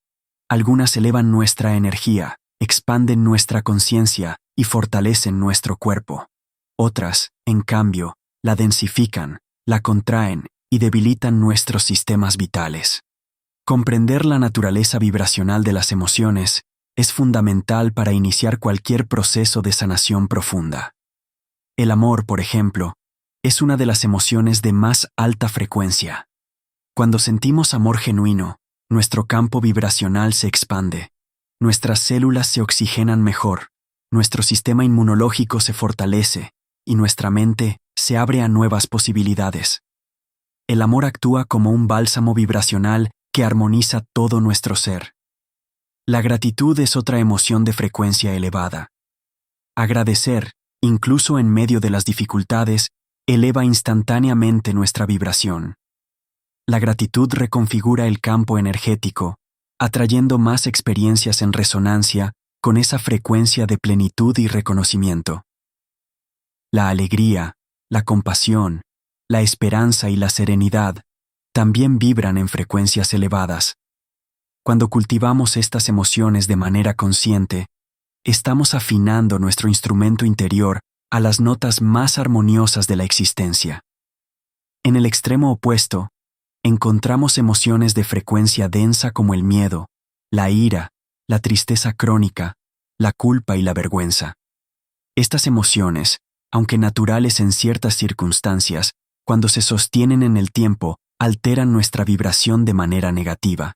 Algunas elevan nuestra energía, expanden nuestra conciencia y fortalecen nuestro cuerpo. Otras, en cambio, la densifican, la contraen y debilitan nuestros sistemas vitales. Comprender la naturaleza vibracional de las emociones es fundamental para iniciar cualquier proceso de sanación profunda. El amor, por ejemplo, es una de las emociones de más alta frecuencia. Cuando sentimos amor genuino, nuestro campo vibracional se expande, nuestras células se oxigenan mejor, nuestro sistema inmunológico se fortalece y nuestra mente se abre a nuevas posibilidades. El amor actúa como un bálsamo vibracional que armoniza todo nuestro ser. La gratitud es otra emoción de frecuencia elevada. Agradecer, incluso en medio de las dificultades, eleva instantáneamente nuestra vibración. La gratitud reconfigura el campo energético, atrayendo más experiencias en resonancia con esa frecuencia de plenitud y reconocimiento. La alegría, la compasión, la esperanza y la serenidad también vibran en frecuencias elevadas. Cuando cultivamos estas emociones de manera consciente, estamos afinando nuestro instrumento interior a las notas más armoniosas de la existencia. En el extremo opuesto, encontramos emociones de frecuencia densa como el miedo, la ira, la tristeza crónica, la culpa y la vergüenza. Estas emociones, aunque naturales en ciertas circunstancias, cuando se sostienen en el tiempo, alteran nuestra vibración de manera negativa.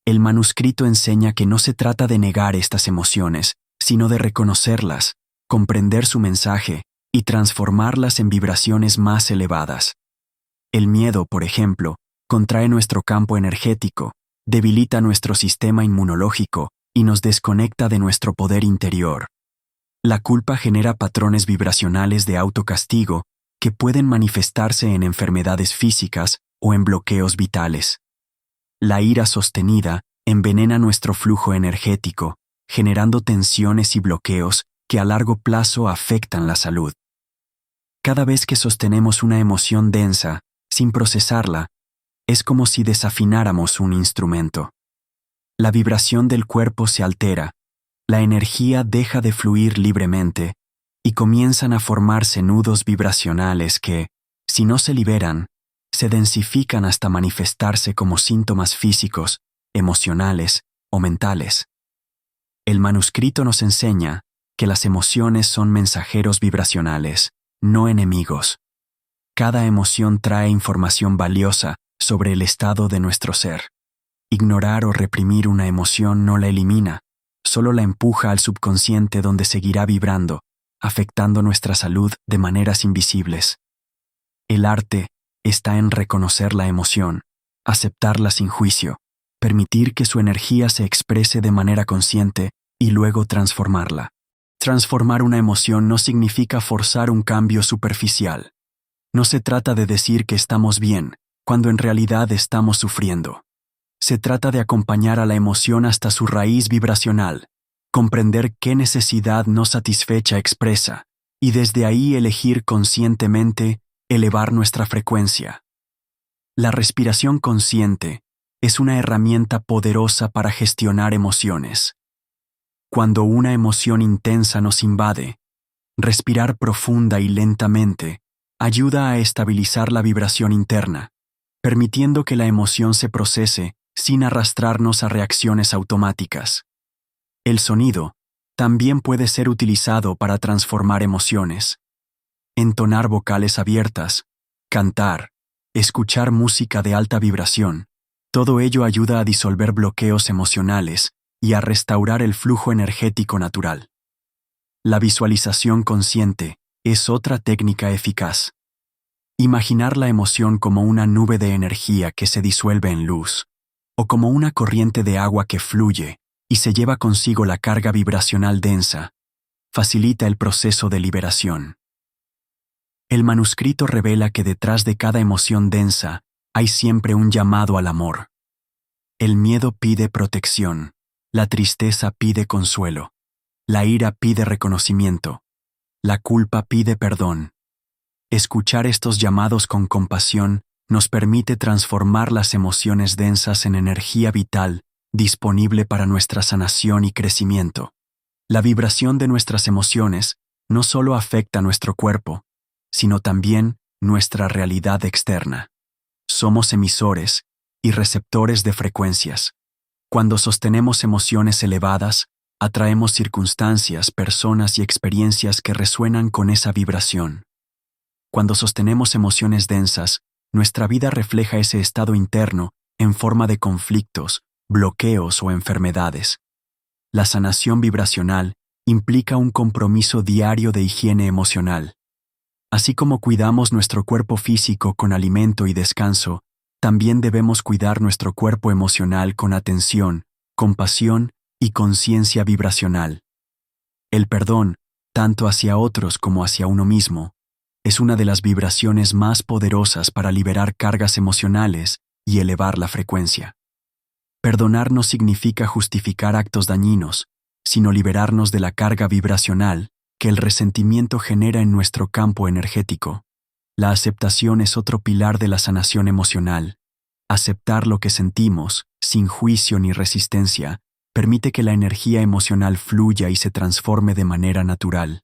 El manuscrito enseña que no se trata de negar estas emociones, sino de reconocerlas, comprender su mensaje y transformarlas en vibraciones más elevadas. El miedo, por ejemplo, contrae nuestro campo energético, debilita nuestro sistema inmunológico y nos desconecta de nuestro poder interior. La culpa genera patrones vibracionales de autocastigo que pueden manifestarse en enfermedades físicas o en bloqueos vitales. La ira sostenida envenena nuestro flujo energético, generando tensiones y bloqueos que a largo plazo afectan la salud. Cada vez que sostenemos una emoción densa, sin procesarla, es como si desafináramos un instrumento. La vibración del cuerpo se altera, la energía deja de fluir libremente y comienzan a formarse nudos vibracionales que, si no se liberan, se densifican hasta manifestarse como síntomas físicos, emocionales o mentales. El manuscrito nos enseña que las emociones son mensajeros vibracionales, no enemigos. Cada emoción trae información valiosa sobre el estado de nuestro ser. Ignorar o reprimir una emoción no la elimina, solo la empuja al subconsciente donde seguirá vibrando, afectando nuestra salud de maneras invisibles. El arte está en reconocer la emoción, aceptarla sin juicio, permitir que su energía se exprese de manera consciente y luego transformarla. Transformar una emoción no significa forzar un cambio superficial. No se trata de decir que estamos bien, cuando en realidad estamos sufriendo. Se trata de acompañar a la emoción hasta su raíz vibracional, comprender qué necesidad no satisfecha expresa, y desde ahí elegir conscientemente elevar nuestra frecuencia. La respiración consciente es una herramienta poderosa para gestionar emociones. Cuando una emoción intensa nos invade, respirar profunda y lentamente ayuda a estabilizar la vibración interna, permitiendo que la emoción se procese sin arrastrarnos a reacciones automáticas. El sonido también puede ser utilizado para transformar emociones. Entonar vocales abiertas, cantar, escuchar música de alta vibración, todo ello ayuda a disolver bloqueos emocionales y a restaurar el flujo energético natural. La visualización consciente es otra técnica eficaz. Imaginar la emoción como una nube de energía que se disuelve en luz, o como una corriente de agua que fluye y se lleva consigo la carga vibracional densa, facilita el proceso de liberación. El manuscrito revela que detrás de cada emoción densa hay siempre un llamado al amor. El miedo pide protección, la tristeza pide consuelo, la ira pide reconocimiento, la culpa pide perdón. Escuchar estos llamados con compasión nos permite transformar las emociones densas en energía vital disponible para nuestra sanación y crecimiento. La vibración de nuestras emociones no solo afecta nuestro cuerpo, sino también nuestra realidad externa. Somos emisores y receptores de frecuencias. Cuando sostenemos emociones elevadas, atraemos circunstancias, personas y experiencias que resuenan con esa vibración. Cuando sostenemos emociones densas, nuestra vida refleja ese estado interno en forma de conflictos, bloqueos o enfermedades. La sanación vibracional implica un compromiso diario de higiene emocional. Así como cuidamos nuestro cuerpo físico con alimento y descanso, también debemos cuidar nuestro cuerpo emocional con atención, compasión y conciencia vibracional. El perdón, tanto hacia otros como hacia uno mismo, es una de las vibraciones más poderosas para liberar cargas emocionales y elevar la frecuencia. Perdonar no significa justificar actos dañinos, sino liberarnos de la carga vibracional que el resentimiento genera en nuestro campo energético. La aceptación es otro pilar de la sanación emocional. Aceptar lo que sentimos, sin juicio ni resistencia, permite que la energía emocional fluya y se transforme de manera natural.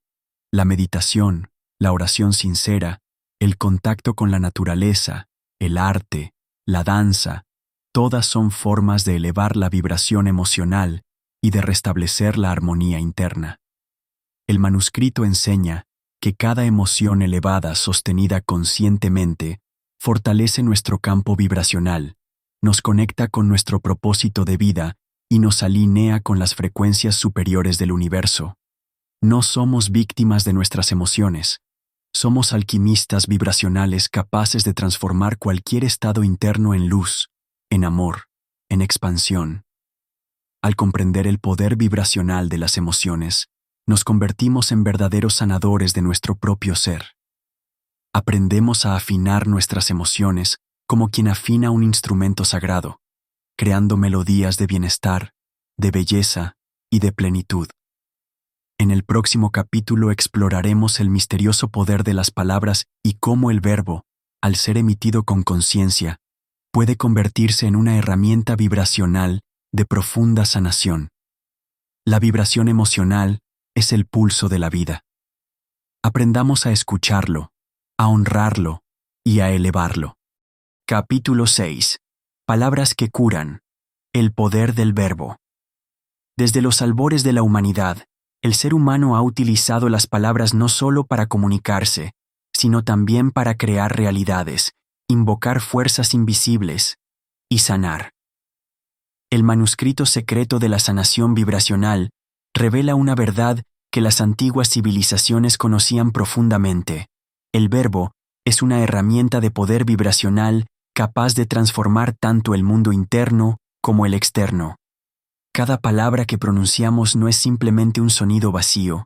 La meditación, la oración sincera, el contacto con la naturaleza, el arte, la danza, todas son formas de elevar la vibración emocional y de restablecer la armonía interna. El manuscrito enseña que cada emoción elevada sostenida conscientemente fortalece nuestro campo vibracional, nos conecta con nuestro propósito de vida y nos alinea con las frecuencias superiores del universo. No somos víctimas de nuestras emociones. Somos alquimistas vibracionales capaces de transformar cualquier estado interno en luz, en amor, en expansión. Al comprender el poder vibracional de las emociones, nos convertimos en verdaderos sanadores de nuestro propio ser. Aprendemos a afinar nuestras emociones como quien afina un instrumento sagrado, creando melodías de bienestar, de belleza y de plenitud. En el próximo capítulo exploraremos el misterioso poder de las palabras y cómo el verbo, al ser emitido con conciencia, puede convertirse en una herramienta vibracional de profunda sanación. La vibración emocional es el pulso de la vida. Aprendamos a escucharlo, a honrarlo y a elevarlo. Capítulo 6. Palabras que curan. El poder del verbo. Desde los albores de la humanidad, el ser humano ha utilizado las palabras no solo para comunicarse, sino también para crear realidades, invocar fuerzas invisibles y sanar. El manuscrito secreto de la sanación vibracional revela una verdad que las antiguas civilizaciones conocían profundamente. El verbo es una herramienta de poder vibracional capaz de transformar tanto el mundo interno como el externo. Cada palabra que pronunciamos no es simplemente un sonido vacío,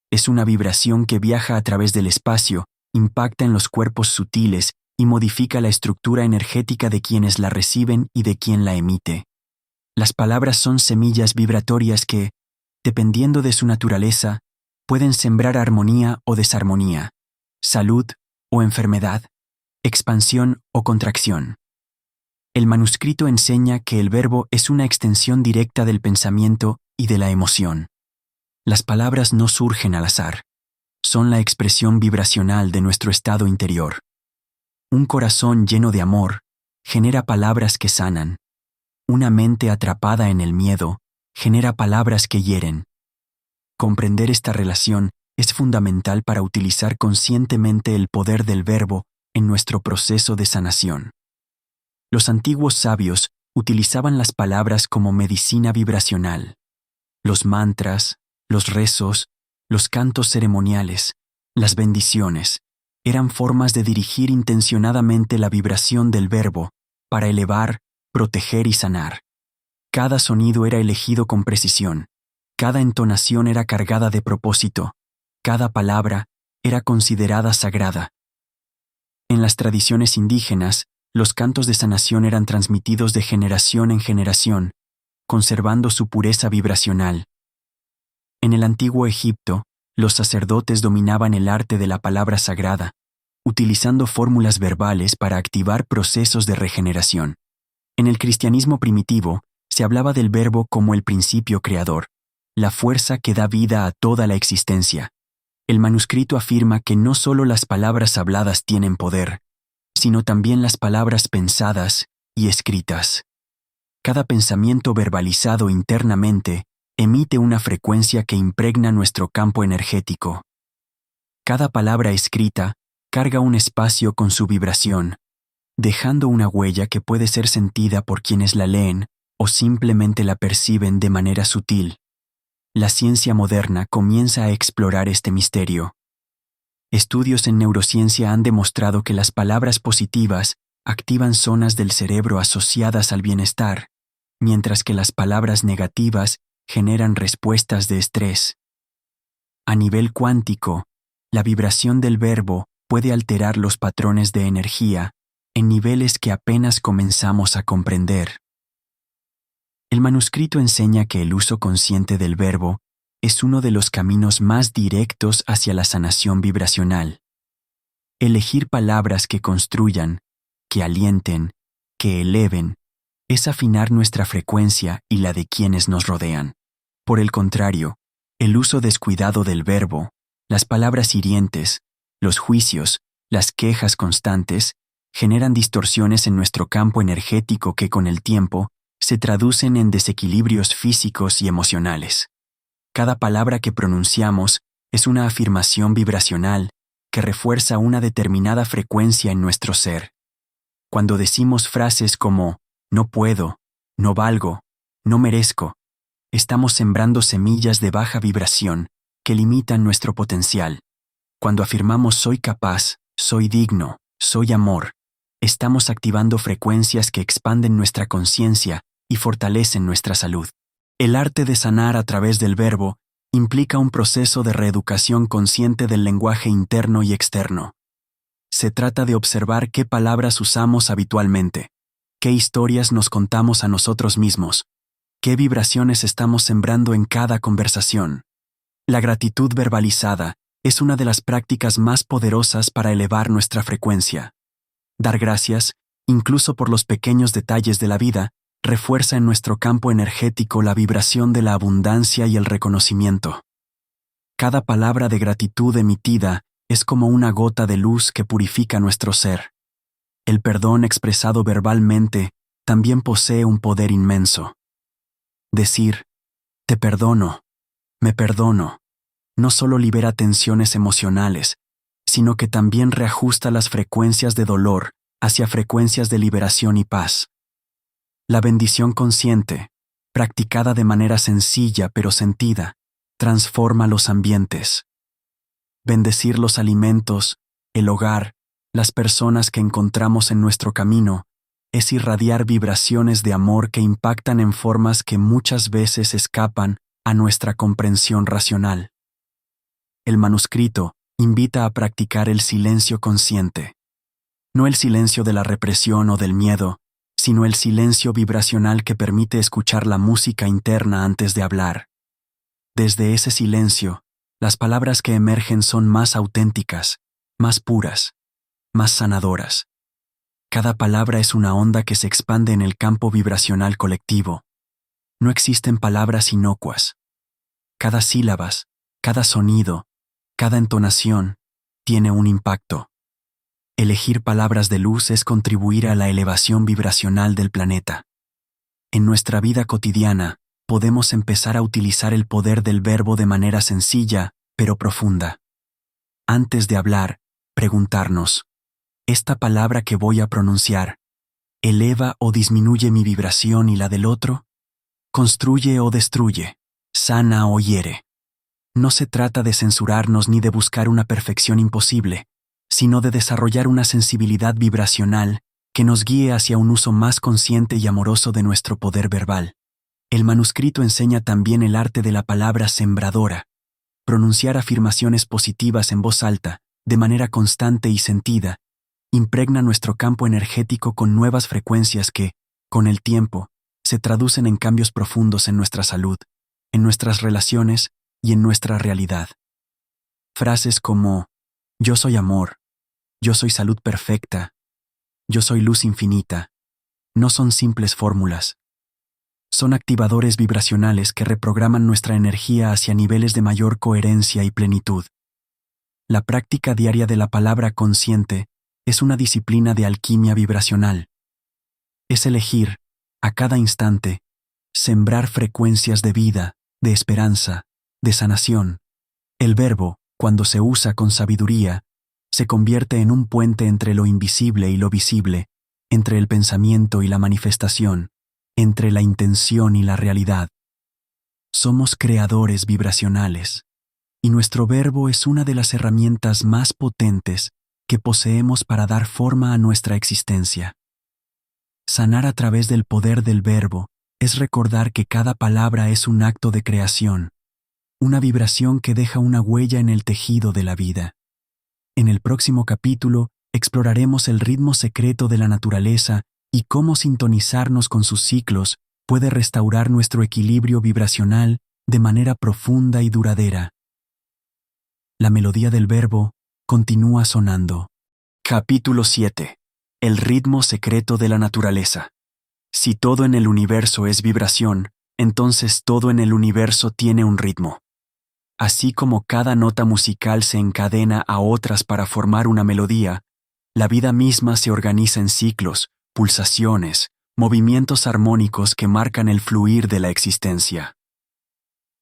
es una vibración que viaja a través del espacio, impacta en los cuerpos sutiles y modifica la estructura energética de quienes la reciben y de quien la emite. Las palabras son semillas vibratorias que, dependiendo de su naturaleza, pueden sembrar armonía o desarmonía, salud o enfermedad, expansión o contracción. El manuscrito enseña que el verbo es una extensión directa del pensamiento y de la emoción. Las palabras no surgen al azar, son la expresión vibracional de nuestro estado interior. Un corazón lleno de amor genera palabras que sanan. Una mente atrapada en el miedo genera palabras que hieren. Comprender esta relación es fundamental para utilizar conscientemente el poder del verbo en nuestro proceso de sanación. Los antiguos sabios utilizaban las palabras como medicina vibracional. Los mantras, los rezos, los cantos ceremoniales, las bendiciones, eran formas de dirigir intencionadamente la vibración del verbo para elevar, proteger y sanar. Cada sonido era elegido con precisión, cada entonación era cargada de propósito, cada palabra era considerada sagrada. En las tradiciones indígenas, los cantos de sanación eran transmitidos de generación en generación, conservando su pureza vibracional. En el antiguo Egipto, los sacerdotes dominaban el arte de la palabra sagrada, utilizando fórmulas verbales para activar procesos de regeneración. En el cristianismo primitivo, se hablaba del verbo como el principio creador, la fuerza que da vida a toda la existencia. El manuscrito afirma que no solo las palabras habladas tienen poder, sino también las palabras pensadas y escritas. Cada pensamiento verbalizado internamente emite una frecuencia que impregna nuestro campo energético. Cada palabra escrita carga un espacio con su vibración, dejando una huella que puede ser sentida por quienes la leen o simplemente la perciben de manera sutil. La ciencia moderna comienza a explorar este misterio. Estudios en neurociencia han demostrado que las palabras positivas activan zonas del cerebro asociadas al bienestar, mientras que las palabras negativas generan respuestas de estrés. A nivel cuántico, la vibración del verbo puede alterar los patrones de energía en niveles que apenas comenzamos a comprender. El manuscrito enseña que el uso consciente del verbo es uno de los caminos más directos hacia la sanación vibracional. Elegir palabras que construyan, que alienten, que eleven, es afinar nuestra frecuencia y la de quienes nos rodean. Por el contrario, el uso descuidado del verbo, las palabras hirientes, los juicios, las quejas constantes, generan distorsiones en nuestro campo energético que con el tiempo se traducen en desequilibrios físicos y emocionales. Cada palabra que pronunciamos es una afirmación vibracional que refuerza una determinada frecuencia en nuestro ser. Cuando decimos frases como no puedo, no valgo, no merezco, estamos sembrando semillas de baja vibración que limitan nuestro potencial. Cuando afirmamos soy capaz, soy digno, soy amor, estamos activando frecuencias que expanden nuestra conciencia y fortalecen nuestra salud. El arte de sanar a través del verbo implica un proceso de reeducación consciente del lenguaje interno y externo. Se trata de observar qué palabras usamos habitualmente, qué historias nos contamos a nosotros mismos, qué vibraciones estamos sembrando en cada conversación. La gratitud verbalizada es una de las prácticas más poderosas para elevar nuestra frecuencia. Dar gracias, incluso por los pequeños detalles de la vida, refuerza en nuestro campo energético la vibración de la abundancia y el reconocimiento. Cada palabra de gratitud emitida es como una gota de luz que purifica nuestro ser. El perdón expresado verbalmente también posee un poder inmenso. Decir, te perdono, me perdono, no solo libera tensiones emocionales, sino que también reajusta las frecuencias de dolor hacia frecuencias de liberación y paz. La bendición consciente, practicada de manera sencilla pero sentida, transforma los ambientes. Bendecir los alimentos, el hogar, las personas que encontramos en nuestro camino, es irradiar vibraciones de amor que impactan en formas que muchas veces escapan a nuestra comprensión racional. El manuscrito invita a practicar el silencio consciente. No el silencio de la represión o del miedo, sino el silencio vibracional que permite escuchar la música interna antes de hablar. Desde ese silencio, las palabras que emergen son más auténticas, más puras, más sanadoras. Cada palabra es una onda que se expande en el campo vibracional colectivo. No existen palabras inocuas. Cada sílaba, cada sonido, cada entonación tiene un impacto. Elegir palabras de luz es contribuir a la elevación vibracional del planeta. En nuestra vida cotidiana, podemos empezar a utilizar el poder del verbo de manera sencilla, pero profunda. Antes de hablar, preguntarnos, ¿esta palabra que voy a pronunciar eleva o disminuye mi vibración y la del otro? ¿Construye o destruye? ¿Sana o hiere? No se trata de censurarnos ni de buscar una perfección imposible, sino de desarrollar una sensibilidad vibracional que nos guíe hacia un uso más consciente y amoroso de nuestro poder verbal. El manuscrito enseña también el arte de la palabra sembradora, pronunciar afirmaciones positivas en voz alta, de manera constante y sentida, impregna nuestro campo energético con nuevas frecuencias que, con el tiempo, se traducen en cambios profundos en nuestra salud, en nuestras relaciones y en nuestra realidad. Frases como yo soy amor, yo soy salud perfecta, yo soy luz infinita, no son simples fórmulas. Son activadores vibracionales que reprograman nuestra energía hacia niveles de mayor coherencia y plenitud. La práctica diaria de la palabra consciente es una disciplina de alquimia vibracional. Es elegir, a cada instante, sembrar frecuencias de vida, de esperanza, de sanación. El verbo, cuando se usa con sabiduría, se convierte en un puente entre lo invisible y lo visible, entre el pensamiento y la manifestación, entre la intención y la realidad. Somos creadores vibracionales, y nuestro verbo es una de las herramientas más potentes que poseemos para dar forma a nuestra existencia. Sanar a través del poder del verbo es recordar que cada palabra es un acto de creación, una vibración que deja una huella en el tejido de la vida. En el próximo capítulo exploraremos el ritmo secreto de la naturaleza y cómo sintonizarnos con sus ciclos puede restaurar nuestro equilibrio vibracional de manera profunda y duradera. La melodía del verbo continúa sonando. Capítulo 7. El ritmo secreto de la naturaleza. Si todo en el universo es vibración, entonces todo en el universo tiene un ritmo. Así como cada nota musical se encadena a otras para formar una melodía, la vida misma se organiza en ciclos, pulsaciones, movimientos armónicos que marcan el fluir de la existencia.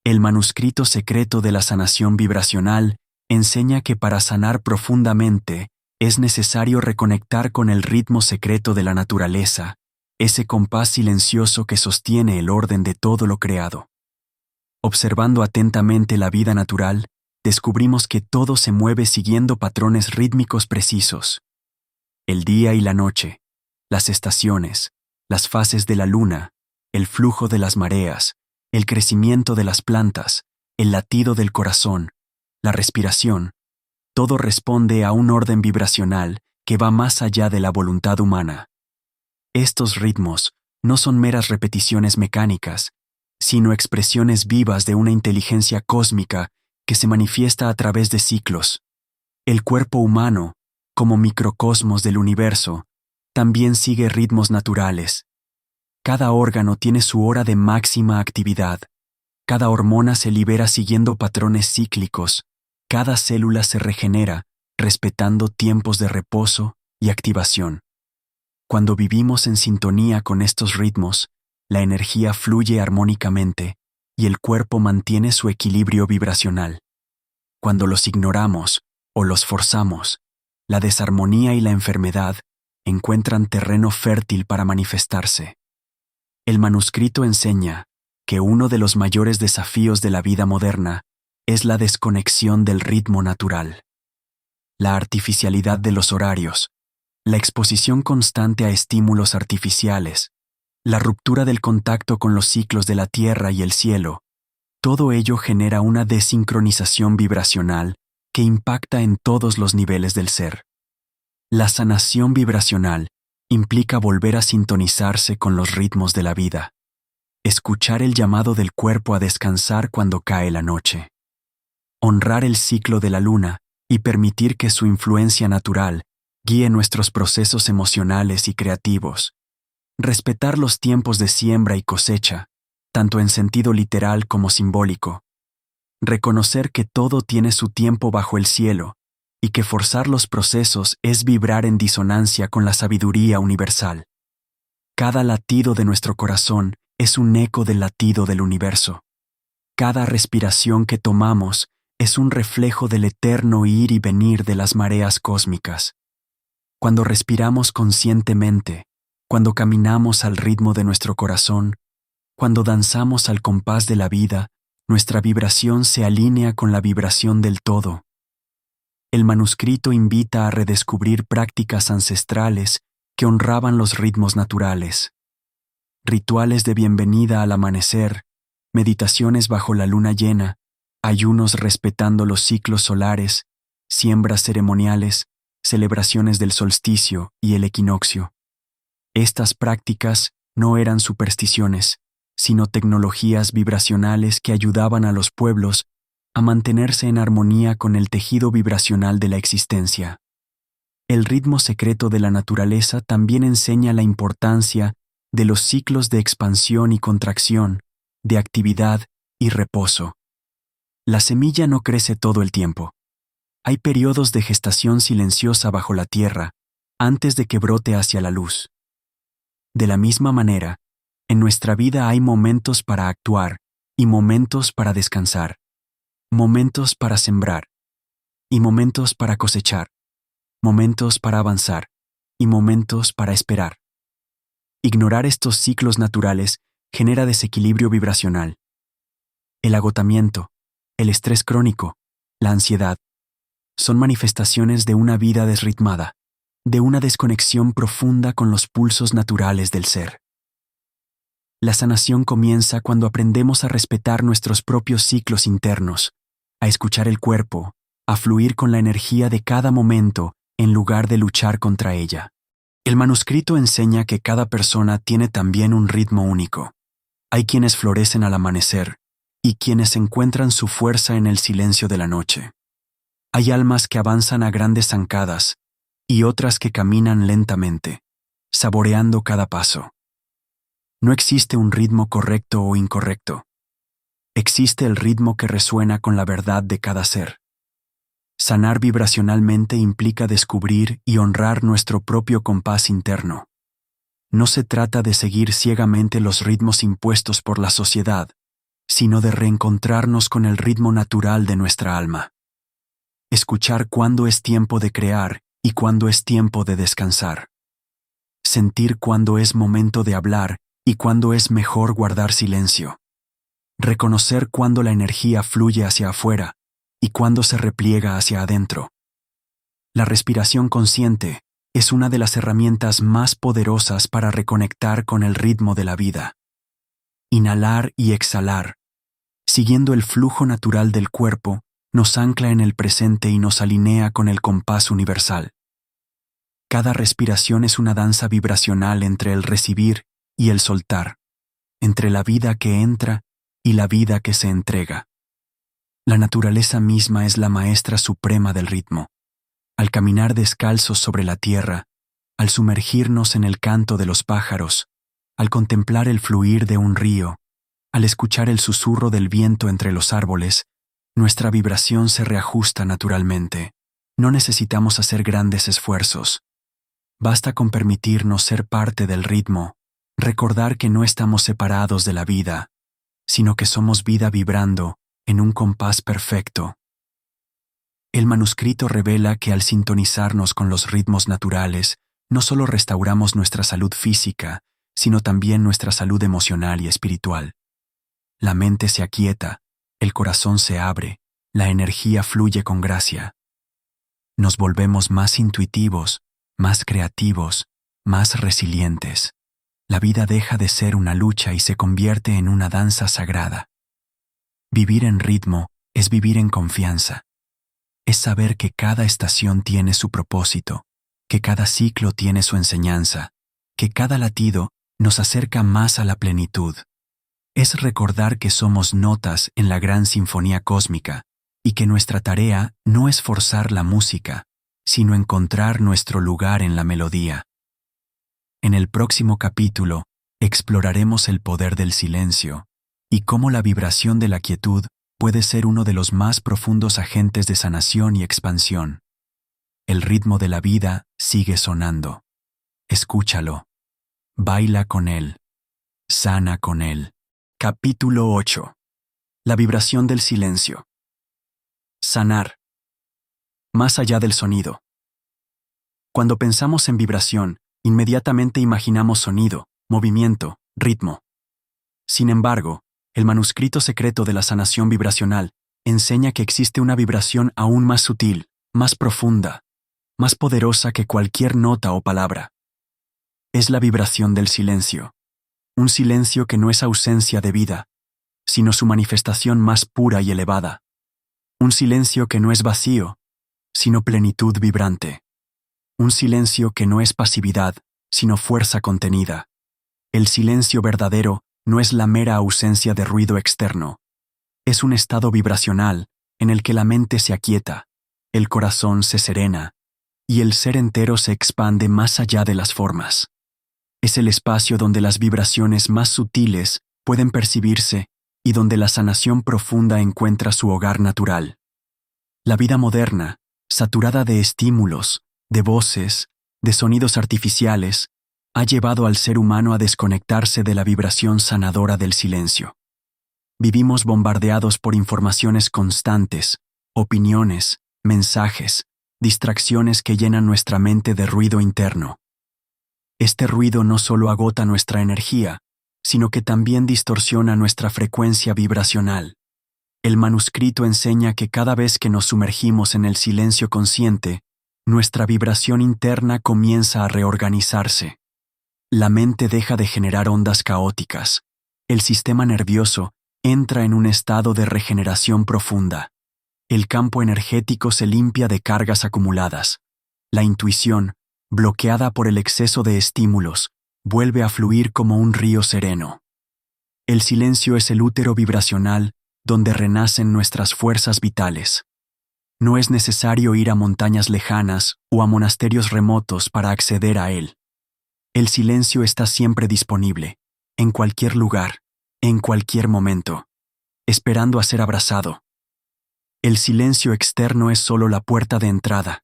El manuscrito secreto de la sanación vibracional enseña que para sanar profundamente es necesario reconectar con el ritmo secreto de la naturaleza, ese compás silencioso que sostiene el orden de todo lo creado. Observando atentamente la vida natural, descubrimos que todo se mueve siguiendo patrones rítmicos precisos. El día y la noche, las estaciones, las fases de la luna, el flujo de las mareas, el crecimiento de las plantas, el latido del corazón, la respiración, todo responde a un orden vibracional que va más allá de la voluntad humana. Estos ritmos no son meras repeticiones mecánicas, sino expresiones vivas de una inteligencia cósmica que se manifiesta a través de ciclos. El cuerpo humano, como microcosmos del universo, también sigue ritmos naturales. Cada órgano tiene su hora de máxima actividad. Cada hormona se libera siguiendo patrones cíclicos. Cada célula se regenera, respetando tiempos de reposo y activación. Cuando vivimos en sintonía con estos ritmos, la energía fluye armónicamente y el cuerpo mantiene su equilibrio vibracional. Cuando los ignoramos o los forzamos, la desarmonía y la enfermedad encuentran terreno fértil para manifestarse. El manuscrito enseña, que uno de los mayores desafíos de la vida moderna es la desconexión del ritmo natural. La artificialidad de los horarios, la exposición constante a estímulos artificiales, la ruptura del contacto con los ciclos de la tierra y el cielo, todo ello genera una desincronización vibracional que impacta en todos los niveles del ser. La sanación vibracional implica volver a sintonizarse con los ritmos de la vida, escuchar el llamado del cuerpo a descansar cuando cae la noche, honrar el ciclo de la luna y permitir que su influencia natural guíe nuestros procesos emocionales y creativos, respetar los tiempos de siembra y cosecha, tanto en sentido literal como simbólico, reconocer que todo tiene su tiempo bajo el cielo y que forzar los procesos es vibrar en disonancia con la sabiduría universal. Cada latido de nuestro corazón es un eco del latido del universo. Cada respiración que tomamos es un reflejo del eterno ir y venir de las mareas cósmicas. Cuando respiramos conscientemente, cuando caminamos al ritmo de nuestro corazón, cuando danzamos al compás de la vida, nuestra vibración se alinea con la vibración del todo. El manuscrito invita a redescubrir prácticas ancestrales que honraban los ritmos naturales. Rituales de bienvenida al amanecer, meditaciones bajo la luna llena, ayunos respetando los ciclos solares, siembras ceremoniales, celebraciones del solsticio y el equinoccio. Estas prácticas no eran supersticiones, sino tecnologías vibracionales que ayudaban a los pueblos a mantenerse en armonía con el tejido vibracional de la existencia. El ritmo secreto de la naturaleza también enseña la importancia de los ciclos de expansión y contracción, de actividad y reposo. La semilla no crece todo el tiempo. Hay periodos de gestación silenciosa bajo la tierra antes de que brote hacia la luz. De la misma manera, en nuestra vida hay momentos para actuar y momentos para descansar, momentos para sembrar y momentos para cosechar, momentos para avanzar y momentos para esperar. Ignorar estos ciclos naturales genera desequilibrio vibracional. El agotamiento, el estrés crónico, la ansiedad, son manifestaciones de una vida desritmada, de una desconexión profunda con los pulsos naturales del ser. La sanación comienza cuando aprendemos a respetar nuestros propios ciclos internos, a escuchar el cuerpo, a fluir con la energía de cada momento en lugar de luchar contra ella. El manuscrito enseña que cada persona tiene también un ritmo único. Hay quienes florecen al amanecer y quienes encuentran su fuerza en el silencio de la noche. Hay almas que avanzan a grandes zancadas y otras que caminan lentamente, saboreando cada paso. No existe un ritmo correcto o incorrecto. Existe el ritmo que resuena con la verdad de cada ser. Sanar vibracionalmente implica descubrir y honrar nuestro propio compás interno. No se trata de seguir ciegamente los ritmos impuestos por la sociedad, sino de reencontrarnos con el ritmo natural de nuestra alma. Escuchar cuándo es tiempo de crear y cuándo es tiempo de descansar. Sentir cuándo es momento de hablar y cuándo es mejor guardar silencio. Reconocer cuándo la energía fluye hacia afuera y cuándo se repliega hacia adentro. La respiración consciente es una de las herramientas más poderosas para reconectar con el ritmo de la vida. Inhalar y exhalar, siguiendo el flujo natural del cuerpo, nos ancla en el presente y nos alinea con el compás universal. Cada respiración es una danza vibracional entre el recibir y el soltar, entre la vida que entra y la vida que se entrega. La naturaleza misma es la maestra suprema del ritmo. Al caminar descalzos sobre la tierra, al sumergirnos en el canto de los pájaros, al contemplar el fluir de un río, al escuchar el susurro del viento entre los árboles, nuestra vibración se reajusta naturalmente. No necesitamos hacer grandes esfuerzos. Basta con permitirnos ser parte del ritmo, recordar que no estamos separados de la vida, sino que somos vida vibrando en un compás perfecto. El manuscrito revela que al sintonizarnos con los ritmos naturales, no solo restauramos nuestra salud física, sino también nuestra salud emocional y espiritual. la mente se aquieta, el corazón se abre, la energía fluye con gracia. Nos volvemos más intuitivos, más creativos, más resilientes. La vida deja de ser una lucha y se convierte en una danza sagrada. Vivir en ritmo es vivir en confianza. Es saber que cada estación tiene su propósito, que cada ciclo tiene su enseñanza, que cada latido nos acerca más a la plenitud. Es recordar que somos notas en la gran sinfonía cósmica y que nuestra tarea no es forzar la música, sino encontrar nuestro lugar en la melodía. En el próximo capítulo, exploraremos el poder del silencio y cómo la vibración de la quietud puede ser uno de los más profundos agentes de sanación y expansión. El ritmo de la vida sigue sonando. Escúchalo. Baila con él. Sana con él. Capítulo 8. La vibración del silencio. Sanar. Más allá del sonido. Cuando pensamos en vibración, inmediatamente imaginamos sonido, movimiento, ritmo. Sin embargo, el manuscrito secreto de la sanación vibracional enseña que existe una vibración aún más sutil, más profunda, más poderosa que cualquier nota o palabra. Es la vibración del silencio. Un silencio que no es ausencia de vida, sino su manifestación más pura y elevada. Un silencio que no es vacío, sino plenitud vibrante. Un silencio que no es pasividad, sino fuerza contenida. El silencio verdadero no es la mera ausencia de ruido externo. Es un estado vibracional en el que la mente se aquieta, el corazón se serena y el ser entero se expande más allá de las formas. Es el espacio donde las vibraciones más sutiles pueden percibirse y donde la sanación profunda encuentra su hogar natural. La vida moderna, saturada de estímulos, de voces, de sonidos artificiales, ha llevado al ser humano a desconectarse de la vibración sanadora del silencio. Vivimos bombardeados por informaciones constantes, opiniones, mensajes, distracciones que llenan nuestra mente de ruido interno. Este ruido no solo agota nuestra energía, sino que también distorsiona nuestra frecuencia vibracional. El manuscrito enseña que cada vez que nos sumergimos en el silencio consciente, nuestra vibración interna comienza a reorganizarse. La mente deja de generar ondas caóticas. El sistema nervioso entra en un estado de regeneración profunda. El campo energético se limpia de cargas acumuladas. La intuición, bloqueada por el exceso de estímulos, vuelve a fluir como un río sereno. El silencio es el útero vibracional donde renacen nuestras fuerzas vitales. No es necesario ir a montañas lejanas o a monasterios remotos para acceder a él. El silencio está siempre disponible, en cualquier lugar, en cualquier momento, esperando a ser abrazado. El silencio externo es solo la puerta de entrada.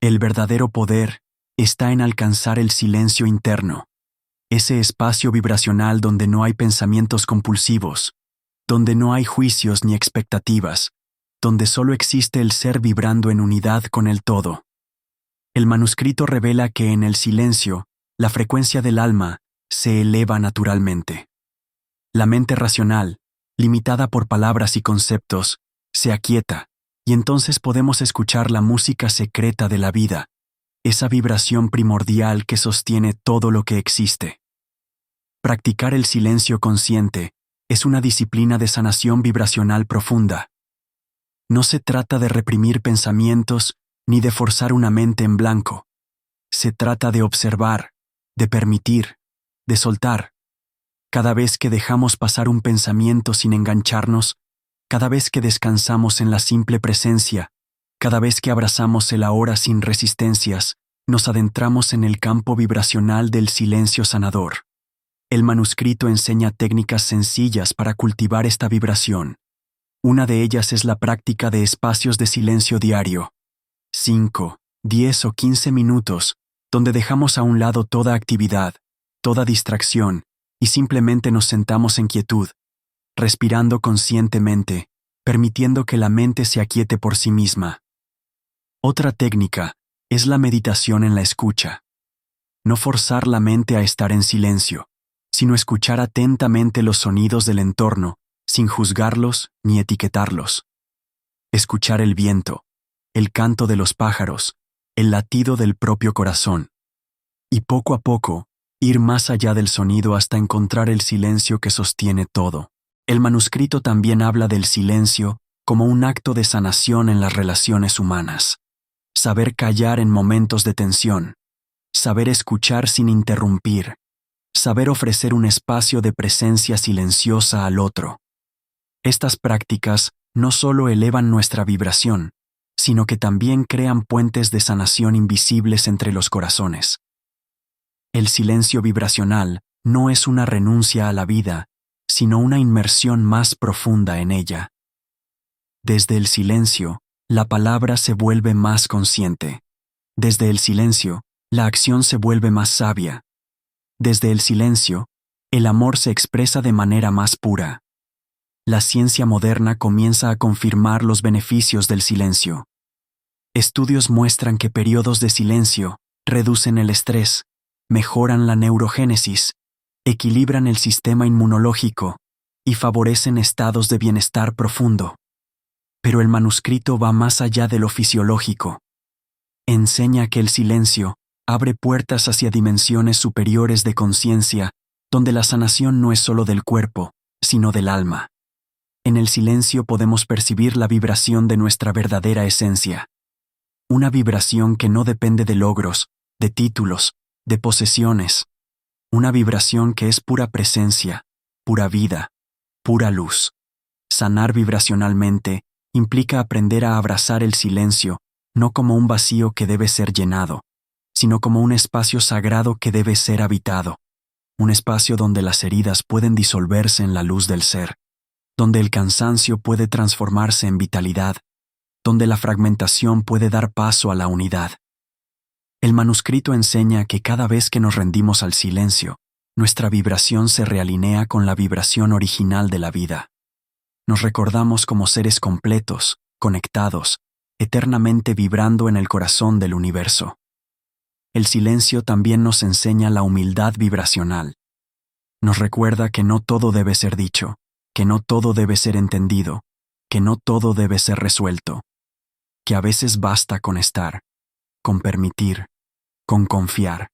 El verdadero poder está en alcanzar el silencio interno, ese espacio vibracional donde no hay pensamientos compulsivos, donde no hay juicios ni expectativas, donde solo existe el ser vibrando en unidad con el todo. El manuscrito revela que en el silencio, la frecuencia del alma se eleva naturalmente. La mente racional, limitada por palabras y conceptos, se aquieta, y entonces podemos escuchar la música secreta de la vida, esa vibración primordial que sostiene todo lo que existe. Practicar el silencio consciente es una disciplina de sanación vibracional profunda. No se trata de reprimir pensamientos ni de forzar una mente en blanco. Se trata de observar, de permitir, de soltar. Cada vez que dejamos pasar un pensamiento sin engancharnos, cada vez que descansamos en la simple presencia, cada vez que abrazamos el ahora sin resistencias, nos adentramos en el campo vibracional del silencio sanador. El manuscrito enseña técnicas sencillas para cultivar esta vibración. Una de ellas es la práctica de espacios de silencio diario. 5, 10 o 15 minutos, donde dejamos a un lado toda actividad, toda distracción, y simplemente nos sentamos en quietud, respirando conscientemente, permitiendo que la mente se aquiete por sí misma. Otra técnica es la meditación en la escucha. No forzar la mente a estar en silencio, sino escuchar atentamente los sonidos del entorno, sin juzgarlos ni etiquetarlos. Escuchar el viento, el canto de los pájaros, el latido del propio corazón. Y poco a poco, ir más allá del sonido hasta encontrar el silencio que sostiene todo. El manuscrito también habla del silencio como un acto de sanación en las relaciones humanas. Saber callar en momentos de tensión, saber escuchar sin interrumpir, saber ofrecer un espacio de presencia silenciosa al otro. Estas prácticas no solo elevan nuestra vibración, sino que también crean puentes de sanación invisibles entre los corazones. El silencio vibracional no es una renuncia a la vida, sino una inmersión más profunda en ella. Desde el silencio, la palabra se vuelve más consciente. Desde el silencio, la acción se vuelve más sabia. Desde el silencio, el amor se expresa de manera más pura. La ciencia moderna comienza a confirmar los beneficios del silencio. Estudios muestran que periodos de silencio reducen el estrés, mejoran la neurogénesis, equilibran el sistema inmunológico y favorecen estados de bienestar profundo. Pero el manuscrito va más allá de lo fisiológico. Enseña que el silencio abre puertas hacia dimensiones superiores de conciencia, donde la sanación no es solo del cuerpo, sino del alma. En el silencio podemos percibir la vibración de nuestra verdadera esencia. Una vibración que no depende de logros, de títulos, de posesiones. Una vibración que es pura presencia, pura vida, pura luz. Sanar vibracionalmente implica aprender a abrazar el silencio, no como un vacío que debe ser llenado, sino como un espacio sagrado que debe ser habitado. Un espacio donde las heridas pueden disolverse en la luz del ser, donde el cansancio puede transformarse en vitalidad, donde la fragmentación puede dar paso a la unidad. El manuscrito enseña que cada vez que nos rendimos al silencio, nuestra vibración se realinea con la vibración original de la vida. Nos recordamos como seres completos, conectados, eternamente vibrando en el corazón del universo. El silencio también nos enseña la humildad vibracional. Nos recuerda que no todo debe ser dicho, que no todo debe ser entendido, que no todo debe ser resuelto, que a veces basta con estar, con permitir, con confiar.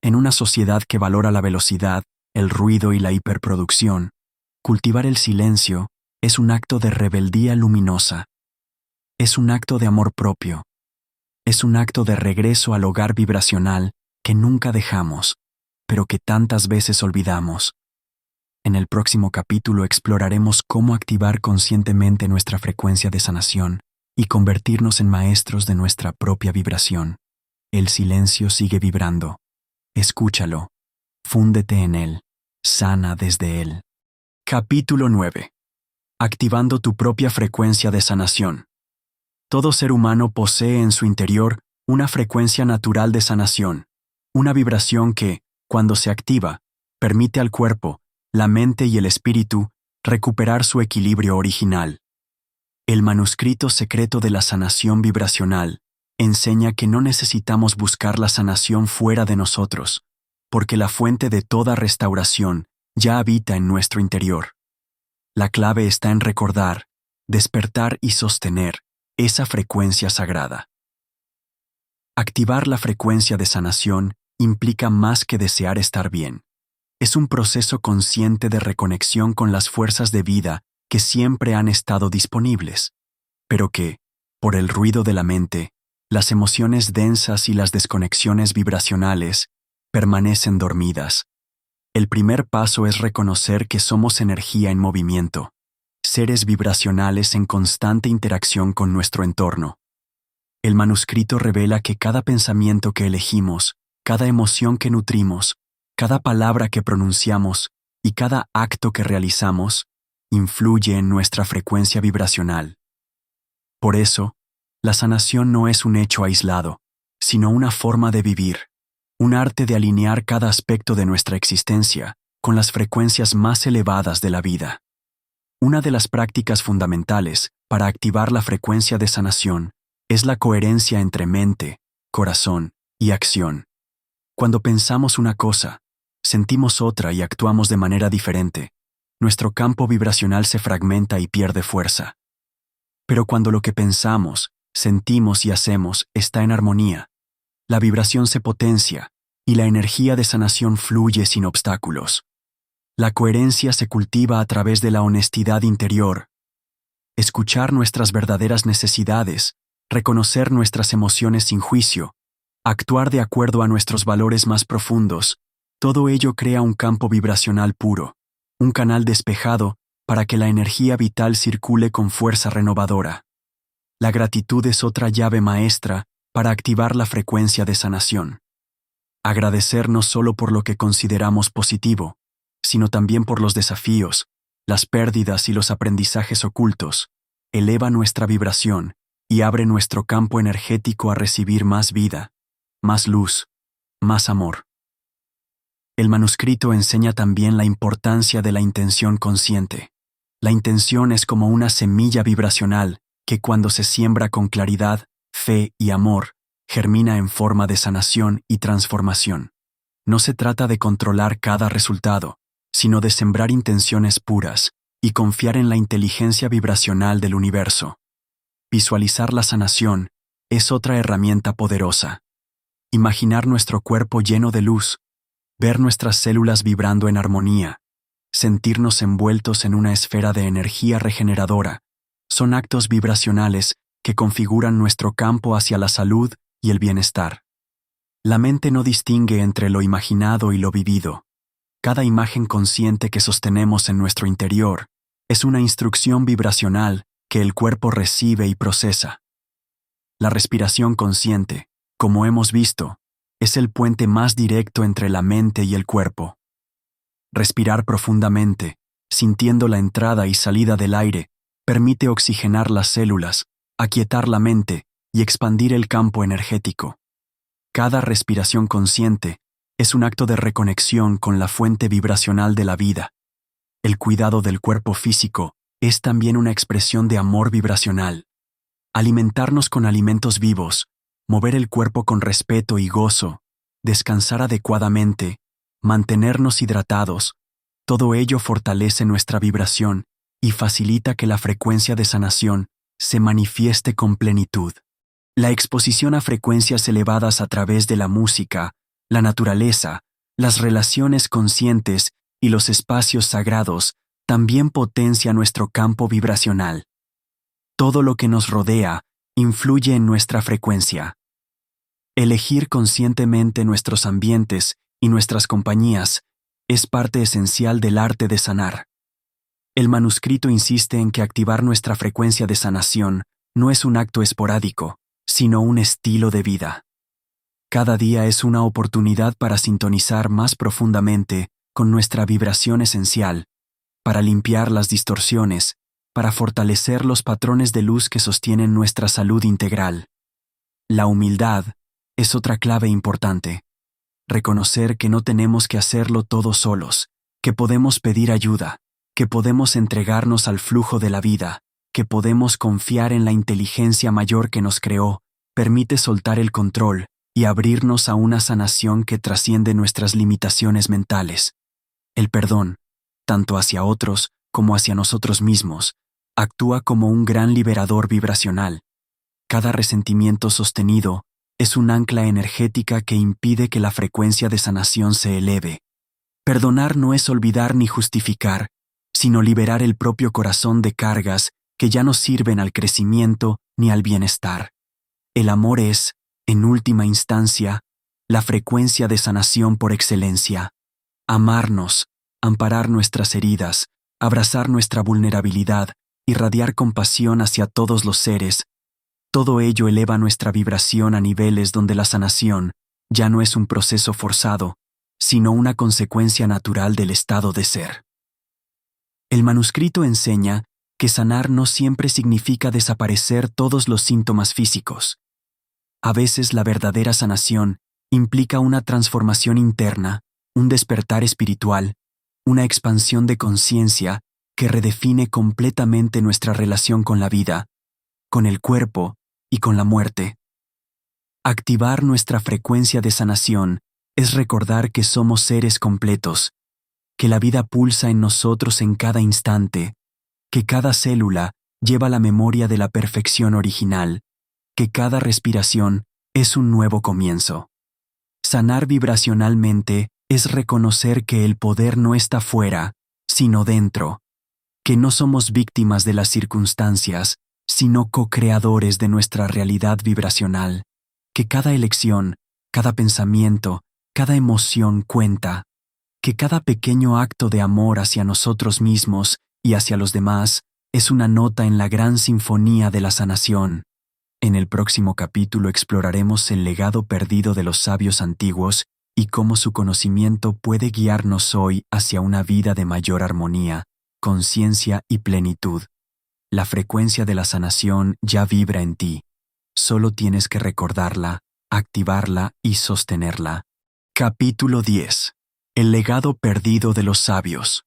En una sociedad que valora la velocidad, el ruido y la hiperproducción, cultivar el silencio es un acto de rebeldía luminosa. Es un acto de amor propio. Es un acto de regreso al hogar vibracional que nunca dejamos, pero que tantas veces olvidamos. En el próximo capítulo exploraremos cómo activar conscientemente nuestra frecuencia de sanación y convertirnos en maestros de nuestra propia vibración. El silencio sigue vibrando. Escúchalo. Fúndete en él. Sana desde él. Capítulo 9. Activando tu propia frecuencia de sanación. Todo ser humano posee en su interior una frecuencia natural de sanación, una vibración que, cuando se activa, permite al cuerpo, la mente y el espíritu recuperar su equilibrio original. El manuscrito secreto de la sanación vibracional enseña que no necesitamos buscar la sanación fuera de nosotros, porque la fuente de toda restauración ya habita en nuestro interior. La clave está en recordar, despertar y sostener esa frecuencia sagrada. Activar la frecuencia de sanación implica más que desear estar bien. Es un proceso consciente de reconexión con las fuerzas de vida que siempre han estado disponibles, pero que, por el ruido de la mente, las emociones densas y las desconexiones vibracionales permanecen dormidas. El primer paso es reconocer que somos energía en movimiento, seres vibracionales en constante interacción con nuestro entorno. El manuscrito revela que cada pensamiento que elegimos, cada emoción que nutrimos, cada palabra que pronunciamos y cada acto que realizamos influye en nuestra frecuencia vibracional. Por eso, la sanación no es un hecho aislado, sino una forma de vivir, un arte de alinear cada aspecto de nuestra existencia con las frecuencias más elevadas de la vida. Una de las prácticas fundamentales para activar la frecuencia de sanación es la coherencia entre mente, corazón y acción. Cuando pensamos una cosa, sentimos otra y actuamos de manera diferente. Nuestro campo vibracional se fragmenta y pierde fuerza. Pero cuando lo que pensamos, sentimos y hacemos está en armonía, la vibración se potencia y la energía de sanación fluye sin obstáculos. La coherencia se cultiva a través de la honestidad interior. Escuchar nuestras verdaderas necesidades, reconocer nuestras emociones sin juicio, actuar de acuerdo a nuestros valores más profundos, todo ello crea un campo vibracional puro, un canal despejado para que la energía vital circule con fuerza renovadora. La gratitud es otra llave maestra para activar la frecuencia de sanación. Agradecer no solo por lo que consideramos positivo, sino también por los desafíos, las pérdidas y los aprendizajes ocultos, eleva nuestra vibración y abre nuestro campo energético a recibir más vida, más luz, más amor. El manuscrito enseña también la importancia de la intención consciente. La intención es como una semilla vibracional que cuando se siembra con claridad, fe y amor, germina en forma de sanación y transformación. No se trata de controlar cada resultado, sino de sembrar intenciones puras y confiar en la inteligencia vibracional del universo. Visualizar la sanación es otra herramienta poderosa. Imaginar nuestro cuerpo lleno de luz, ver nuestras células vibrando en armonía, sentirnos envueltos en una esfera de energía regeneradora, son actos vibracionales que configuran nuestro campo hacia la salud y el bienestar. La mente no distingue entre lo imaginado y lo vivido. Cada imagen consciente que sostenemos en nuestro interior es una instrucción vibracional que el cuerpo recibe y procesa. La respiración consciente, como hemos visto, es el puente más directo entre la mente y el cuerpo. Respirar profundamente, sintiendo la entrada y salida del aire, permite oxigenar las células, aquietar la mente y expandir el campo energético. Cada respiración consciente es un acto de reconexión con la fuente vibracional de la vida. El cuidado del cuerpo físico es también una expresión de amor vibracional. Alimentarnos con alimentos vivos, mover el cuerpo con respeto y gozo, descansar adecuadamente, mantenernos hidratados, todo ello fortalece nuestra vibración y facilita que la frecuencia de sanación se manifieste con plenitud. La exposición a frecuencias elevadas a través de la música, la naturaleza, las relaciones conscientes y los espacios sagrados también potencia nuestro campo vibracional. Todo lo que nos rodea influye en nuestra frecuencia. Elegir conscientemente nuestros ambientes y nuestras compañías es parte esencial del arte de sanar. El manuscrito insiste en que activar nuestra frecuencia de sanación no es un acto esporádico, sino un estilo de vida. Cada día es una oportunidad para sintonizar más profundamente con nuestra vibración esencial, para limpiar las distorsiones, para fortalecer los patrones de luz que sostienen nuestra salud integral. La humildad es otra clave importante. Reconocer que no tenemos que hacerlo todos solos, que podemos pedir ayuda, que podemos entregarnos al flujo de la vida, que podemos confiar en la inteligencia mayor que nos creó, permite soltar el control y abrirnos a una sanación que trasciende nuestras limitaciones mentales. El perdón, tanto hacia otros como hacia nosotros mismos, actúa como un gran liberador vibracional. Cada resentimiento sostenido es un ancla energética que impide que la frecuencia de sanación se eleve. Perdonar no es olvidar ni justificar, sino liberar el propio corazón de cargas que ya no sirven al crecimiento ni al bienestar. El amor es, en última instancia, la frecuencia de sanación por excelencia. Amarnos, amparar nuestras heridas, abrazar nuestra vulnerabilidad, irradiar compasión hacia todos los seres, todo ello eleva nuestra vibración a niveles donde la sanación ya no es un proceso forzado, sino una consecuencia natural del estado de ser. El manuscrito enseña que sanar no siempre significa desaparecer todos los síntomas físicos. A veces la verdadera sanación implica una transformación interna, un despertar espiritual, una expansión de conciencia que redefine completamente nuestra relación con la vida, con el cuerpo y con la muerte. Activar nuestra frecuencia de sanación Es recordar que somos seres completos, que la vida pulsa en nosotros en cada instante, que cada célula lleva la memoria de la perfección original, que cada respiración es un nuevo comienzo. Sanar vibracionalmente es reconocer que el poder no está fuera, sino dentro, que no somos víctimas de las circunstancias, sino co-creadores de nuestra realidad vibracional, que cada elección, cada pensamiento, cada emoción cuenta, que cada pequeño acto de amor hacia nosotros mismos y hacia los demás es una nota en la gran sinfonía de la sanación. En el próximo capítulo exploraremos el legado perdido de los sabios antiguos y cómo su conocimiento puede guiarnos hoy hacia una vida de mayor armonía, conciencia y plenitud. La frecuencia de la sanación ya vibra en ti. Solo tienes que recordarla, activarla y sostenerla. Capítulo 10. El legado perdido de los sabios.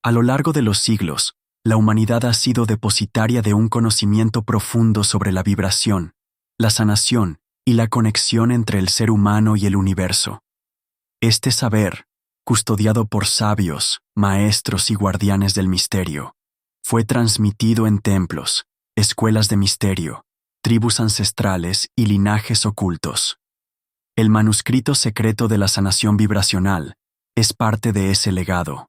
A lo largo de los siglos, la humanidad ha sido depositaria de un conocimiento profundo sobre la vibración, la sanación y la conexión entre el ser humano y el universo. Este saber, custodiado por sabios, maestros y guardianes del misterio, fue transmitido en templos, escuelas de misterio, tribus ancestrales y linajes ocultos. El manuscrito secreto de la sanación vibracional es parte de ese legado,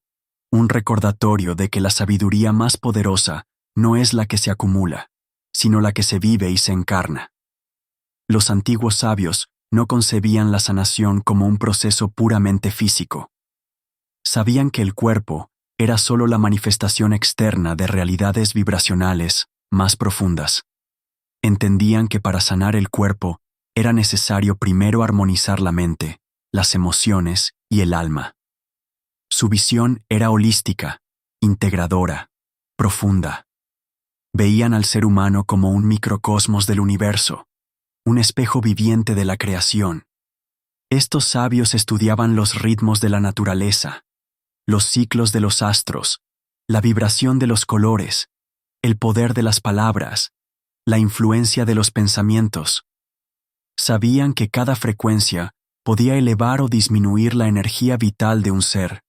un recordatorio de que la sabiduría más poderosa no es la que se acumula, sino la que se vive y se encarna. Los antiguos sabios no concebían la sanación como un proceso puramente físico. Sabían que el cuerpo era solo la manifestación externa de realidades vibracionales más profundas. Entendían que para sanar el cuerpo era necesario primero armonizar la mente, las emociones y el alma. Su visión era holística, integradora, profunda. Veían al ser humano como un microcosmos del universo, un espejo viviente de la creación. Estos sabios estudiaban los ritmos de la naturaleza, los ciclos de los astros, la vibración de los colores, el poder de las palabras, la influencia de los pensamientos. Sabían que cada frecuencia podía elevar o disminuir la energía vital de un ser.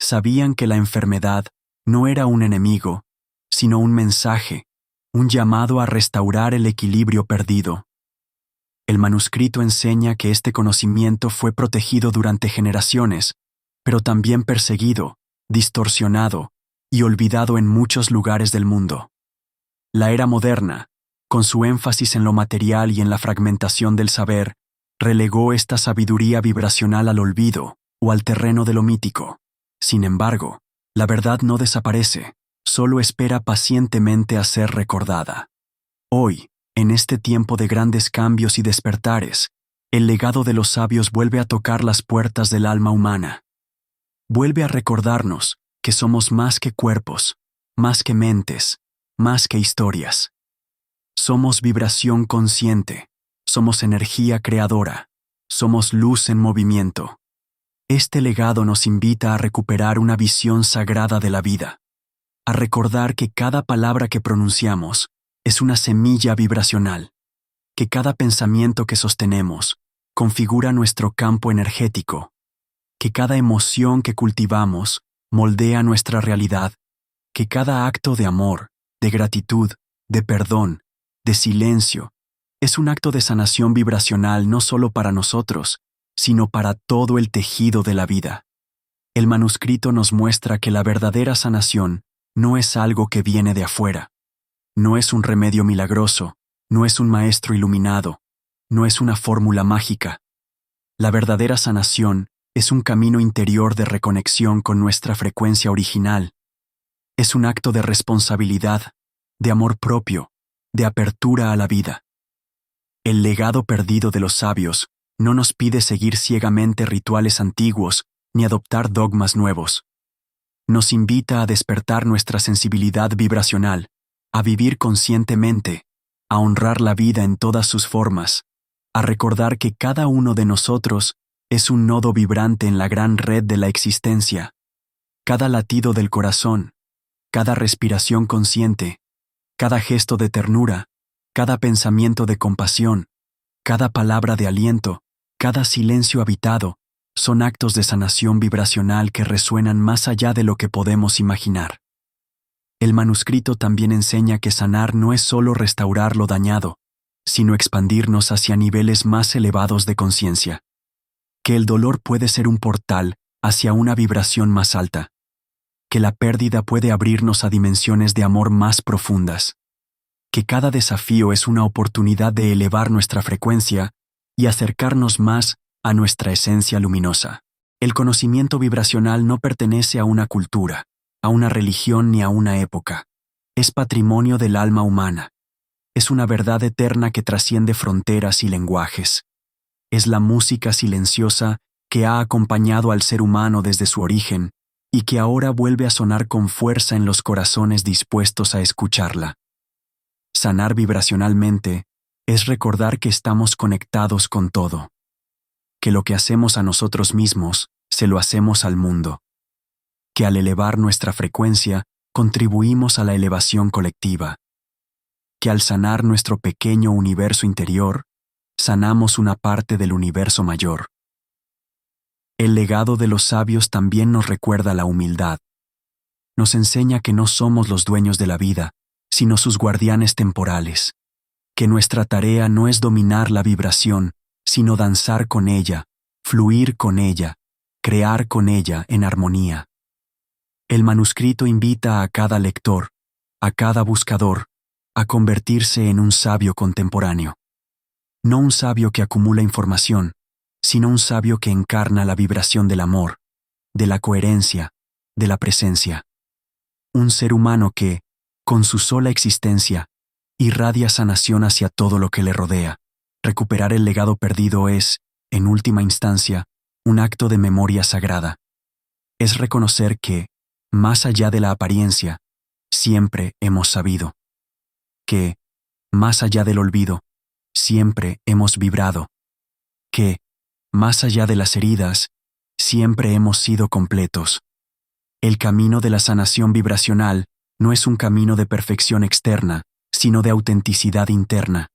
Sabían que la enfermedad no era un enemigo, sino un mensaje, un llamado a restaurar el equilibrio perdido. El manuscrito enseña que este conocimiento fue protegido durante generaciones, pero también perseguido, distorsionado y olvidado en muchos lugares del mundo. La era moderna, con su énfasis en lo material y en la fragmentación del saber, relegó esta sabiduría vibracional al olvido o al terreno de lo mítico. Sin embargo, la verdad no desaparece, solo espera pacientemente a ser recordada. Hoy, en este tiempo de grandes cambios y despertares, el legado de los sabios vuelve a tocar las puertas del alma humana. Vuelve a recordarnos que somos más que cuerpos, más que mentes, más que historias. Somos vibración consciente, somos energía creadora, somos luz en movimiento. Este legado nos invita a recuperar una visión sagrada de la vida, a recordar que cada palabra que pronunciamos es una semilla vibracional, que cada pensamiento que sostenemos configura nuestro campo energético, que cada emoción que cultivamos moldea nuestra realidad, que cada acto de amor, de gratitud, de perdón, de silencio, es un acto de sanación vibracional no solo para nosotros, sino para todo el tejido de la vida. El manuscrito nos muestra que la verdadera sanación no es algo que viene de afuera. No es un remedio milagroso, no es un maestro iluminado, no es una fórmula mágica. La verdadera sanación es un camino interior de reconexión con nuestra frecuencia original. Es un acto de responsabilidad, de amor propio, de apertura a la vida. El legado perdido de los sabios no nos pide seguir ciegamente rituales antiguos ni adoptar dogmas nuevos. Nos invita a despertar nuestra sensibilidad vibracional, a vivir conscientemente, a honrar la vida en todas sus formas, a recordar que cada uno de nosotros es un nodo vibrante en la gran red de la existencia. Cada latido del corazón, cada respiración consciente, cada gesto de ternura, cada pensamiento de compasión, cada palabra de aliento, cada silencio habitado, son actos de sanación vibracional que resuenan más allá de lo que podemos imaginar. El manuscrito también enseña que sanar no es solo restaurar lo dañado, sino expandirnos hacia niveles más elevados de conciencia. Que el dolor puede ser un portal hacia una vibración más alta. Que la pérdida puede abrirnos a dimensiones de amor más profundas. Que cada desafío es una oportunidad de elevar nuestra frecuencia y acercarnos más a nuestra esencia luminosa. El conocimiento vibracional no pertenece a una cultura, a una religión ni a una época. Es patrimonio del alma humana. Es una verdad eterna que trasciende fronteras y lenguajes. Es la música silenciosa que ha acompañado al ser humano desde su origen y que ahora vuelve a sonar con fuerza en los corazones dispuestos a escucharla. Sanar vibracionalmente es recordar que estamos conectados con todo. Que lo que hacemos a nosotros mismos, se lo hacemos al mundo. Que al elevar nuestra frecuencia, contribuimos a la elevación colectiva. Que al sanar nuestro pequeño universo interior, sanamos una parte del universo mayor. El legado de los sabios también nos recuerda la humildad. Nos enseña que no somos los dueños de la vida, sino sus guardianes temporales. Que nuestra tarea no es dominar la vibración, sino danzar con ella, fluir con ella, crear con ella en armonía. El manuscrito invita a cada lector, a cada buscador, a convertirse en un sabio contemporáneo. No un sabio que acumula información, sino un sabio que encarna la vibración del amor, de la coherencia, de la presencia. Un ser humano que, con su sola existencia, irradia sanación hacia todo lo que le rodea. Recuperar el legado perdido es, en última instancia, un acto de memoria sagrada. Es reconocer que, más allá de la apariencia, siempre hemos sabido. Que, más allá del olvido, siempre hemos vibrado. Que, más allá de las heridas, siempre hemos sido completos. El camino de la sanación vibracional no es un camino de perfección externa, sino de autenticidad interna.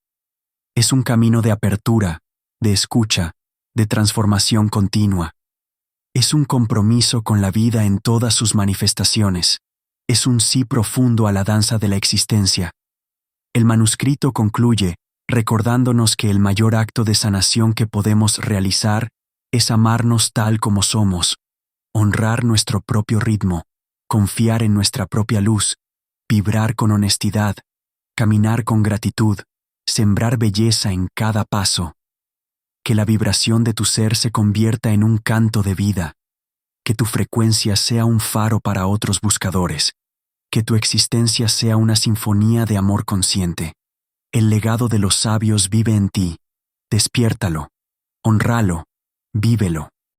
Es un camino de apertura, de escucha, de transformación continua. Es un compromiso con la vida en todas sus manifestaciones. Es un sí profundo a la danza de la existencia. El manuscrito concluye recordándonos que el mayor acto de sanación que podemos realizar es amarnos tal como somos, honrar nuestro propio ritmo, confiar en nuestra propia luz, vibrar con honestidad, caminar con gratitud, sembrar belleza en cada paso. Que la vibración de tu ser se convierta en un canto de vida. Que tu frecuencia sea un faro para otros buscadores. Que tu existencia sea una sinfonía de amor consciente. El legado de los sabios vive en ti. Despiértalo, honralo, vívelo.